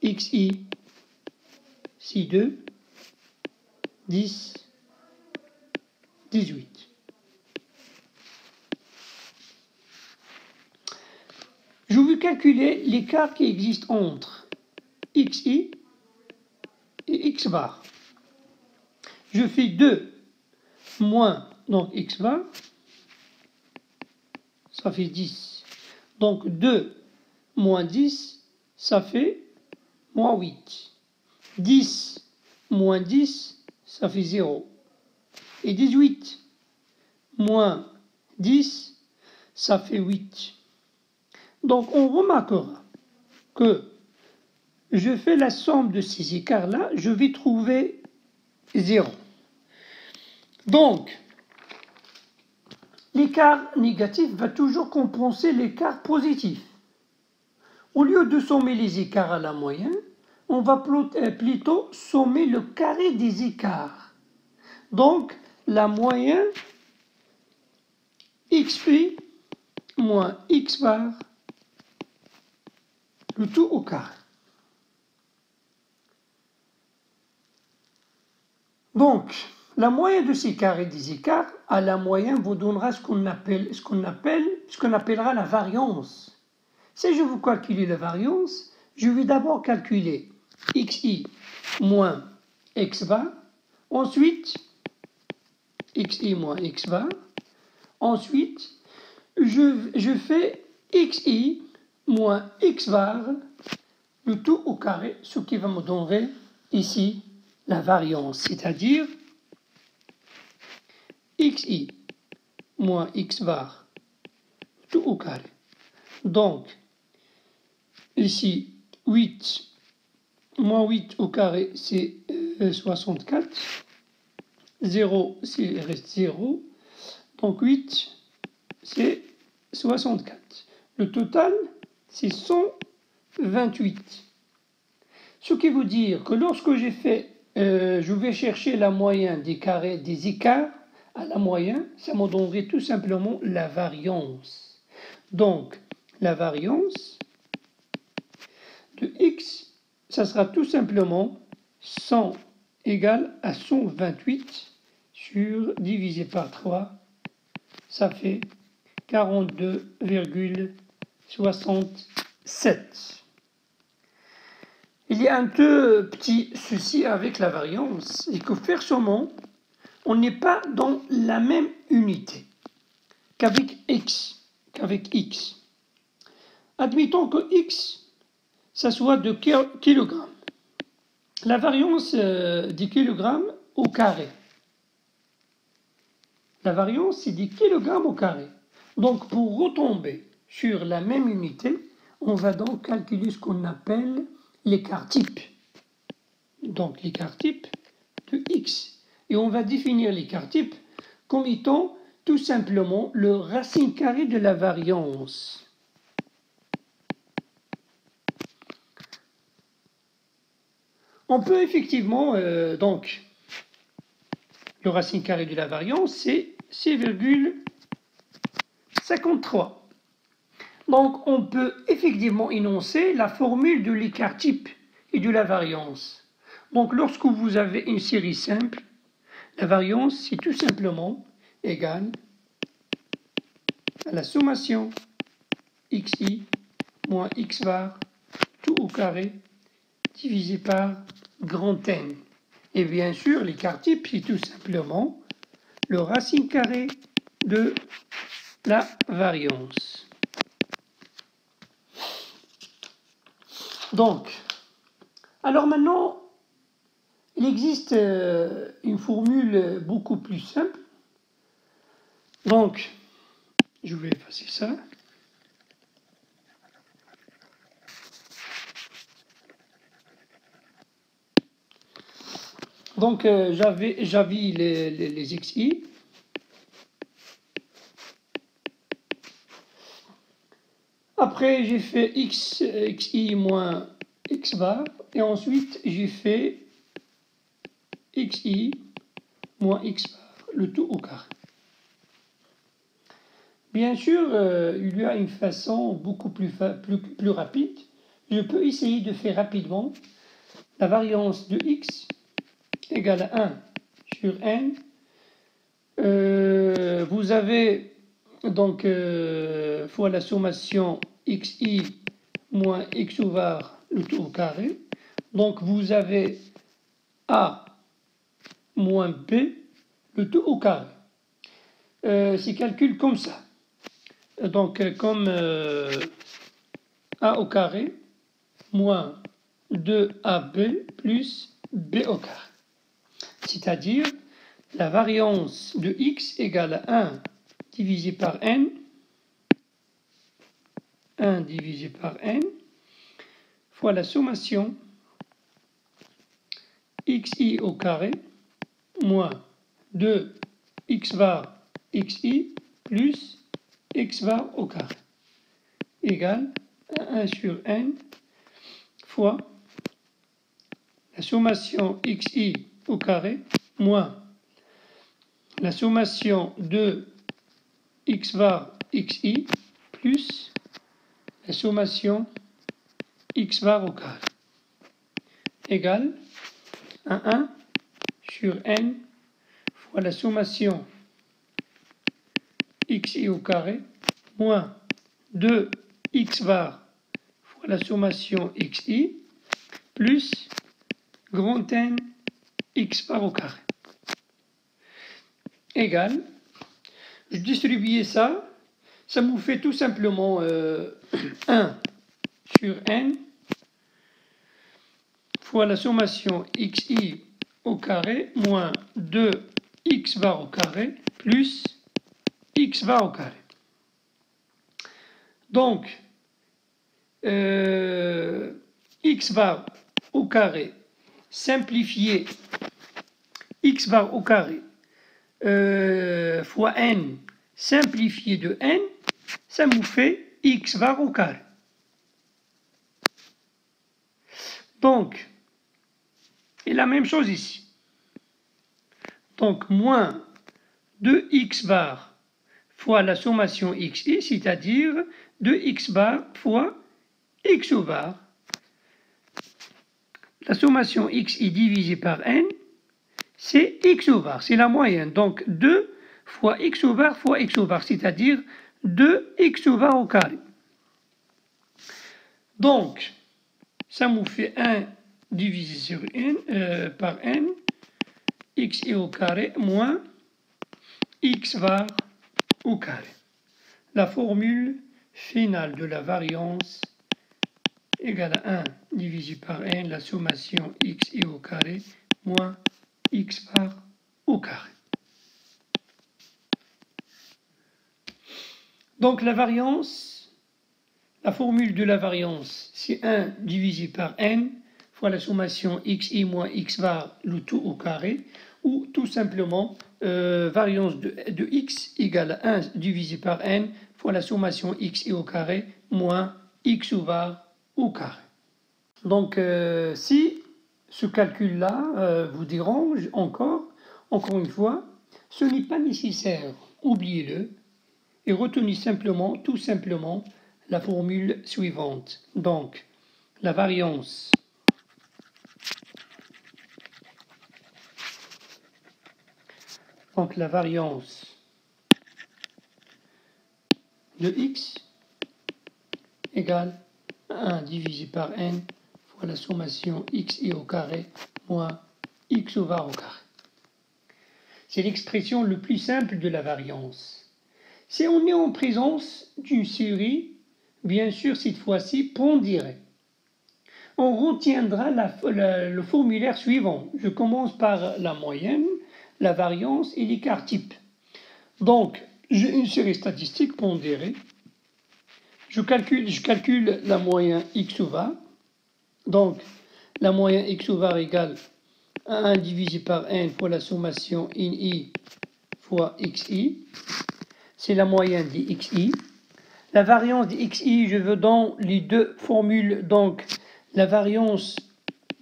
xi, c'est 2, 10, 18. Je vais calculer l'écart qui existe entre xi et x bar. Je fais 2 moins donc x bar, ça fait 10. Donc 2 moins 10, ça fait moins 8. 10 moins 10, ça fait 0. Et 18 moins 10, ça fait 8. Donc on remarquera que je fais la somme de ces écarts-là, je vais trouver 0. Donc, l'écart négatif va toujours compenser l'écart positif. Au lieu de sommer les écarts à la moyenne, on va plutôt sommer le carré des écarts. Donc, la moyenne xi moins x bar, le tout au carré. Donc, la moyenne de ces carrés des écarts à la moyenne vous donnera ce qu'on appellera la variance. Si je veux calculer la variance, je vais d'abord calculer xi moins x bar, ensuite xi moins x bar, ensuite je fais xi moins x bar, le tout au carré, ce qui va me donner ici la variance, c'est-à-dire xi moins x bar, tout au carré. Donc, ici, 8 moins 8 au carré, c'est 64. 0, il reste 0. Donc 8, c'est 64. Le total, c'est 128. Ce qui veut dire que lorsque j'ai fait je vais chercher la moyenne des carrés des écarts à la moyenne, ça me donnerait tout simplement la variance. Donc, la variance de x, ça sera tout simplement 100 égale à 128 divisé par 3, ça fait 42,67. Il y a un tout petit souci avec la variance, et que forcément, on n'est pas dans la même unité qu'avec x. Admettons que x, ça soit de kilogrammes. La variance des kilogrammes au carré. La variance, c'est des kilogrammes au carré. Donc, pour retomber sur la même unité, on va donc calculer ce qu'on appelle l'écart type. Donc, l'écart type de x. Et on va définir l'écart type comme étant tout simplement le racine carrée de la variance. On peut effectivement, donc, le racine carrée de la variance, c'est 6,53. Donc, on peut effectivement énoncer la formule de l'écart type et de la variance. Donc, lorsque vous avez une série simple, la variance, c'est tout simplement égal à la sommation xi moins x bar tout au carré divisé par grand N. Et bien sûr, l'écart type, c'est tout simplement le racine carrée de la variance. Donc, alors maintenant, il existe une formule beaucoup plus simple. Donc, je vais effacer ça. Donc, j'avais les xi. Après, j'ai fait xi moins x bar. Et ensuite, j'ai fait xi moins x bar, le tout au carré. Bien sûr, il y a une façon beaucoup plus rapide. Je peux essayer de faire rapidement la variance de x égale à 1 sur n. Vous avez donc fois la sommation xi moins x bar, le tout au carré. Donc vous avez a moins b, le tout au carré. C'est calculé comme ça. Donc, comme a au carré moins 2ab plus b au carré. C'est-à-dire, la variance de x égale à 1 divisé par n, 1 divisé par n, fois la sommation xi au carré moins 2x bar xi plus x bar au carré égale à 1 sur n fois la sommation xi au carré moins la sommation de x bar xi plus la sommation x bar au carré égale à 1 sur n fois la sommation xi au carré moins 2x bar fois la sommation xi plus grand N x bar au carré égale, je distribue ça, ça me fait tout simplement 1 sur n fois la sommation xi au carré moins 2x bar au carré plus x bar au carré. Donc, x bar au carré simplifié x bar au carré fois n simplifié de n, ça nous fait x bar au carré. Donc, Et la même chose ici. Donc, moins 2x bar fois la sommation xi, c'est-à-dire 2x bar fois x au bar. La sommation xi divisée par n, c'est x au bar, c'est la moyenne. Donc 2 fois x au bar, c'est-à-dire 2x au bar au carré. Donc, ça nous fait 1 divisé sur n, par n, xi au carré moins x bar au carré. La formule finale de la variance égale à 1 divisé par n, la sommation xi au carré moins x bar au carré. Donc la variance, la formule de la variance, c'est 1 divisé par n fois la sommation xi moins x bar, le tout au carré, ou tout simplement variance de x égale à 1 divisé par n fois la sommation xi au carré moins x au bar au carré. Donc si ce calcul-là vous dérange encore une fois, ce n'est pas nécessaire, oubliez-le, et retenez simplement, tout simplement, la formule suivante. Donc, la variance de x égale 1 divisé par n fois la sommation xi au carré moins x au bar au carré. C'est l'expression le plus simple de la variance. Si on est en présence d'une série, bien sûr cette fois-ci pondérée, on retiendra le formulaire suivant. Je commence par la moyenne, la variance et l'écart type. Donc, j'ai une série statistique pondérée. Je calcule la moyenne x au var. Donc, la moyenne x au var égale 1 divisé par n fois la sommation in i fois xi. C'est la moyenne des xi. La variance des xi, je veux dans les deux formules, donc la variance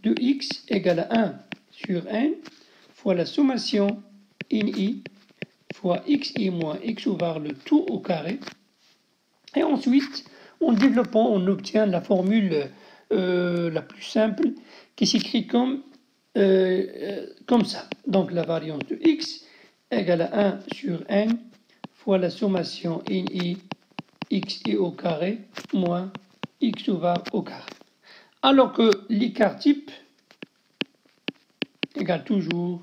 de x égale à 1 sur n fois la sommation in i fois xi moins x au var, le tout au carré. Et ensuite, en développant, on obtient la formule la plus simple qui s'écrit comme ça. Donc la variance de x égale à 1 sur n fois la sommation in i xi au carré moins x au var au carré. Alors que l'écart type égale toujours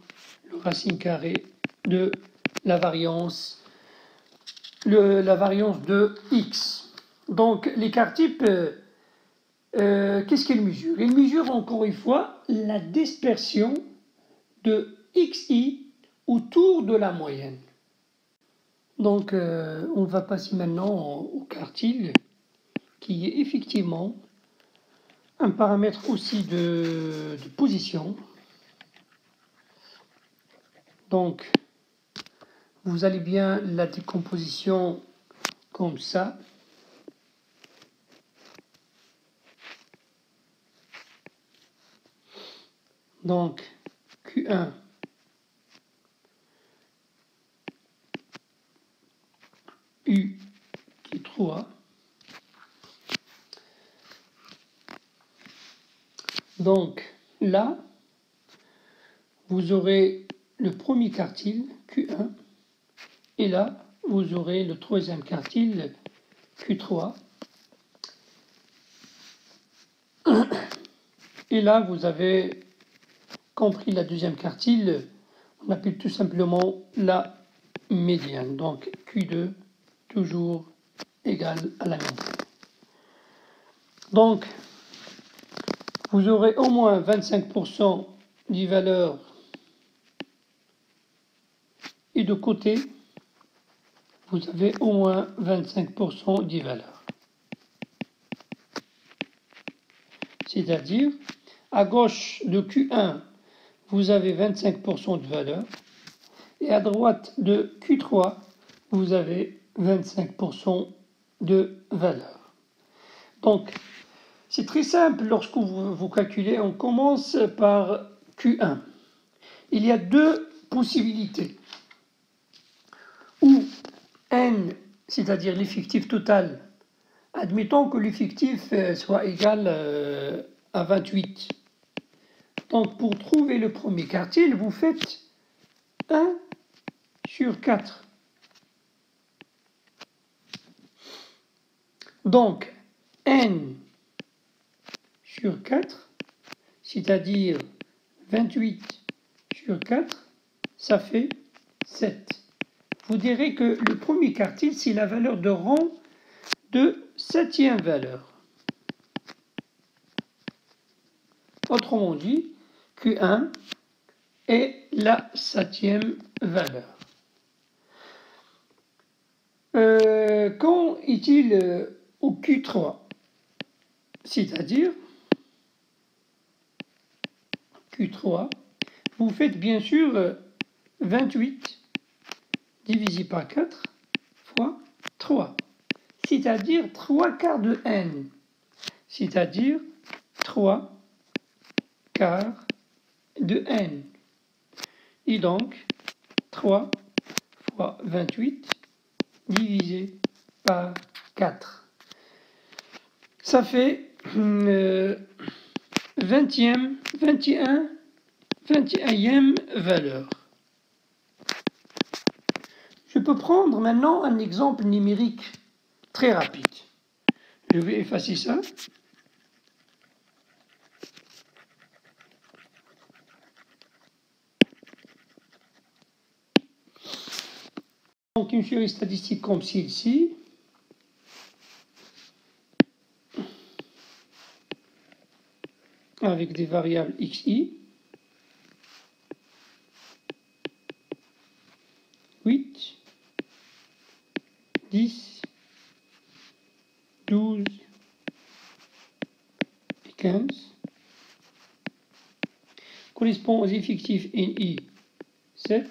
le racine carrée de la variance de x. Donc l'écart type, qu'est-ce qu'il mesure? Il mesure encore une fois la dispersion de xi autour de la moyenne. Donc on va passer maintenant au quartile, qui est effectivement un paramètre aussi de position. Donc vous allez bien la décomposition comme ça. Donc Q1 U qui est 3. Donc là, vous aurez le premier quartile Q1 et là, vous aurez le troisième quartile Q3. Et là, vous avez compris la deuxième quartile, on appelle tout simplement la médiane. Donc Q2 toujours égal à la médiane. Donc, vous aurez au moins 25% des valeurs et de côté, vous avez au moins 25% des valeurs. C'est-à-dire, à gauche de Q1, vous avez 25% de valeur et à droite de Q3, vous avez 25% de valeur. Donc, c'est très simple lorsque vous calculez. On commence par Q1. Il y a deux possibilités. Ou n, c'est-à-dire l'effectif total, admettons que l'effectif soit égal à 28. Donc pour trouver le premier quartile, vous faites 1 sur 4. Donc n sur 4, c'est-à-dire 28 sur 4, ça fait 7. Vous direz que le premier quartile, c'est la valeur de rang de 7e valeur. Autrement dit, Q1 est la 7e valeur. Quand est-il au Q3? C'est-à-dire Q3, vous faites bien sûr 28 divisé par 4 fois 3, c'est-à-dire 3 quarts de n, c'est-à-dire 3 quarts de n. Et donc 3 fois 28 divisé par 4. Ça fait 21e valeur. Je peux prendre maintenant un exemple numérique très rapide. Je vais effacer ça. Donc une série statistique comme celle-ci. Avec des variables xi. 8, 10, 12 et 15 correspond aux effectifs NI 7,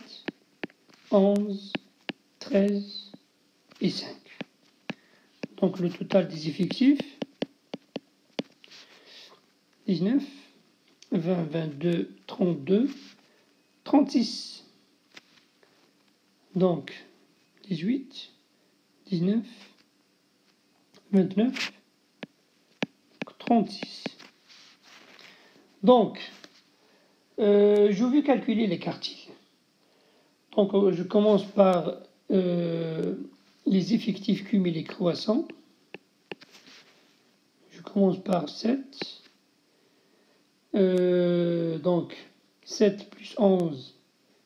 11, 13 et 5. Donc le total des effectifs 19, 20, 22, 32, 36. Donc 18, 19, 29, 36. Donc, je vais calculer les quartiles. Donc, je commence par les effectifs cumulés croissants. Je commence par 7. Donc, 7 plus 11,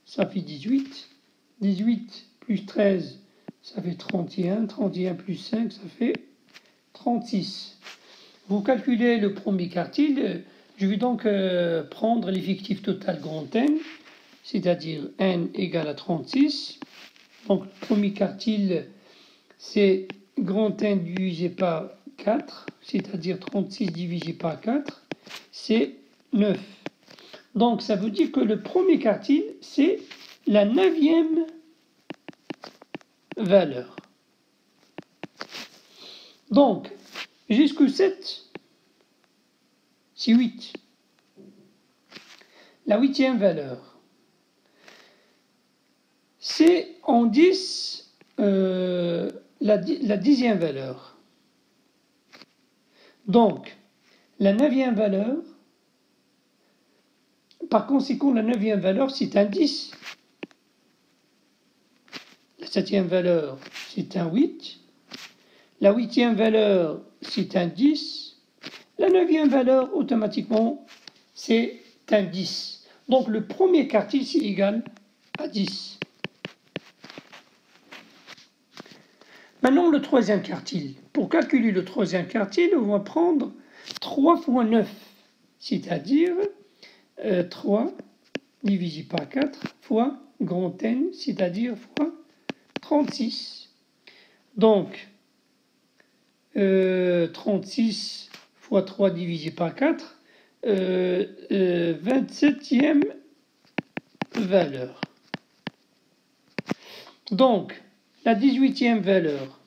ça fait 18. 18 plus 13, ça fait 31. 31 plus 5, ça fait 36. Vous calculez le premier quartile. Je vais donc prendre l'effectif total grand N, c'est-à-dire N égale à 36. Donc, le premier quartile, c'est grand N divisé par 4, c'est-à-dire 36 divisé par 4, c'est 9. Donc, ça veut dire que le premier quartile, c'est la 9e valeur. Donc, jusqu'au 7, c'est 8. La 8e valeur, c'est en 10 la 10e valeur. Donc, la 9e valeur, par conséquent, la 9e valeur, c'est un 10. La 7e valeur, c'est un 8. La 8e valeur, c'est un 10. La 9e valeur, automatiquement, c'est un 10. Donc, le premier quartile, c'est égal à 10. Maintenant, le troisième quartile. Pour calculer le troisième quartile, on va prendre 3 fois 9, c'est-à-dire 3 divisé par 4 fois grand N, c'est-à-dire fois 36. Donc, 36 fois 3 divisé par 4, 27e valeur. Donc, la 18e valeur,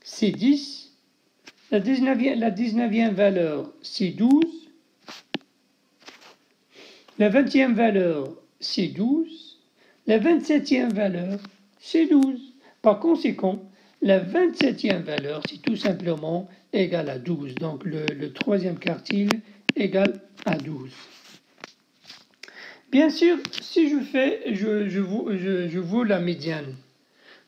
c'est 10. La 19e valeur, c'est 12. La 20e valeur, c'est 12. La 27e valeur, c'est 12. Par conséquent, la 27e valeur, c'est tout simplement égal à 12. Donc le troisième quartile égal à 12. Bien sûr, si je veux la médiane,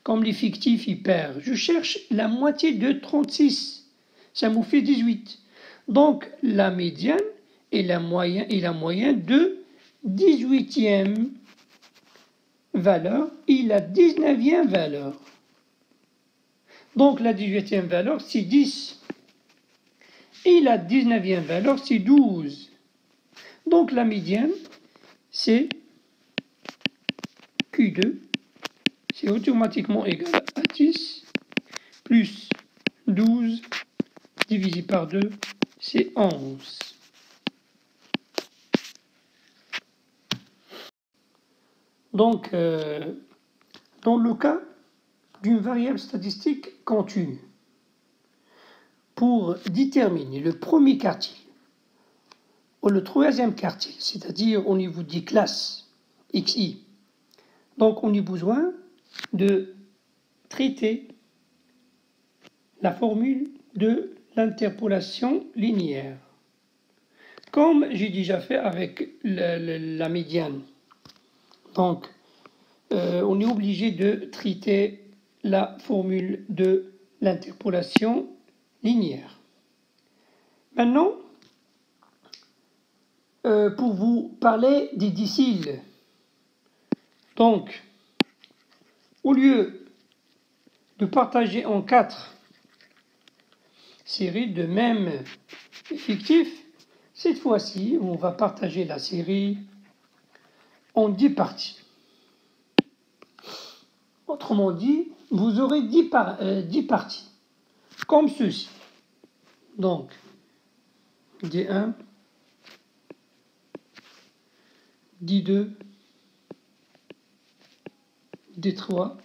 comme les fictifs y perdent, je cherche la moitié de 36. Ça me fait 18. Donc la médiane est la moyenne de 18e valeur et la 19e valeur. Donc la 18e valeur, c'est 10. Et la 19e valeur, c'est 12. Donc la médiane, c'est Q2, c'est automatiquement égal à 10, plus 12 divisé par 2, c'est 11. Donc, dans le cas d'une variable statistique continue, pour déterminer le premier quartile ou le troisième quartile, c'est-à-dire au niveau des classes xi, donc on a besoin de traiter la formule de l'interpolation linéaire, comme j'ai déjà fait avec la médiane. Donc, on est obligé de traiter la formule de l'interpolation linéaire. Maintenant, pour vous parler des déciles, donc, au lieu de partager en 4 séries de même effectif, cette fois-ci, on va partager la série en 10 parties. Autrement dit, vous aurez 10 parties, comme ceci. Donc, D1, D2, D3,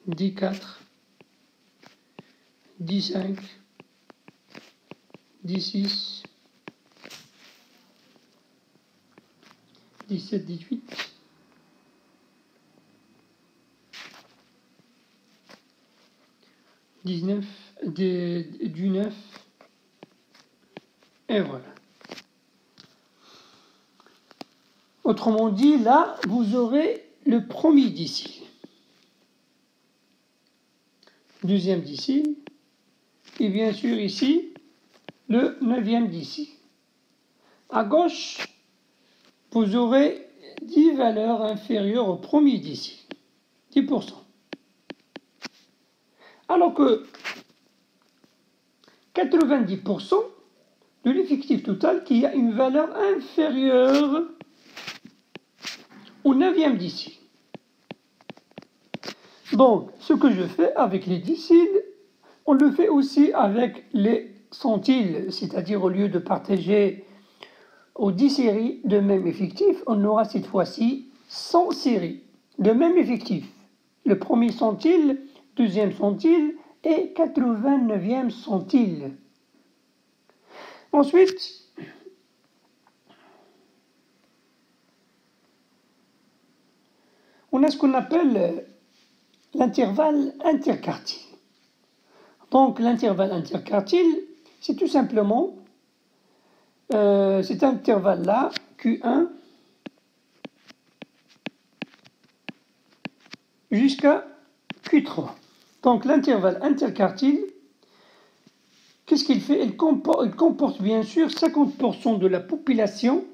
D4, D5, D6, D7, D8, D9, du 9, et voilà. Autrement dit, là, vous aurez le premier décile, deuxième décile, et bien sûr ici, le 9e décile. À gauche, vous aurez 10 valeurs inférieures au premier décile, 10%. Alors que 90% de l'effectif total qui a une valeur inférieure au 9e décile. Donc, ce que je fais avec les déciles, on le fait aussi avec les centiles, c'est-à-dire au lieu de partager aux 10 séries de même effectif, on aura cette fois-ci 100 séries de même effectif. Le premier centile, deuxième centile et 89e centile. Ensuite, on a ce qu'on appelle l'intervalle interquartile. Donc l'intervalle interquartile, c'est tout simplement cet intervalle-là, Q1, jusqu'à Q3. Donc l'intervalle interquartile, qu'est-ce qu'il fait? Il comporte bien sûr 50% de la population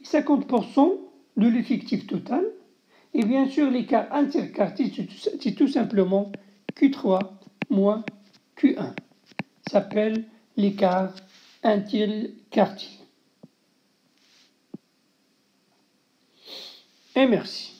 et 50% de l'effectif total. Et bien sûr, l'écart interquartile, c'est tout simplement Q3 moins Q1. Ça s'appelle l'écart interquartile. Et merci.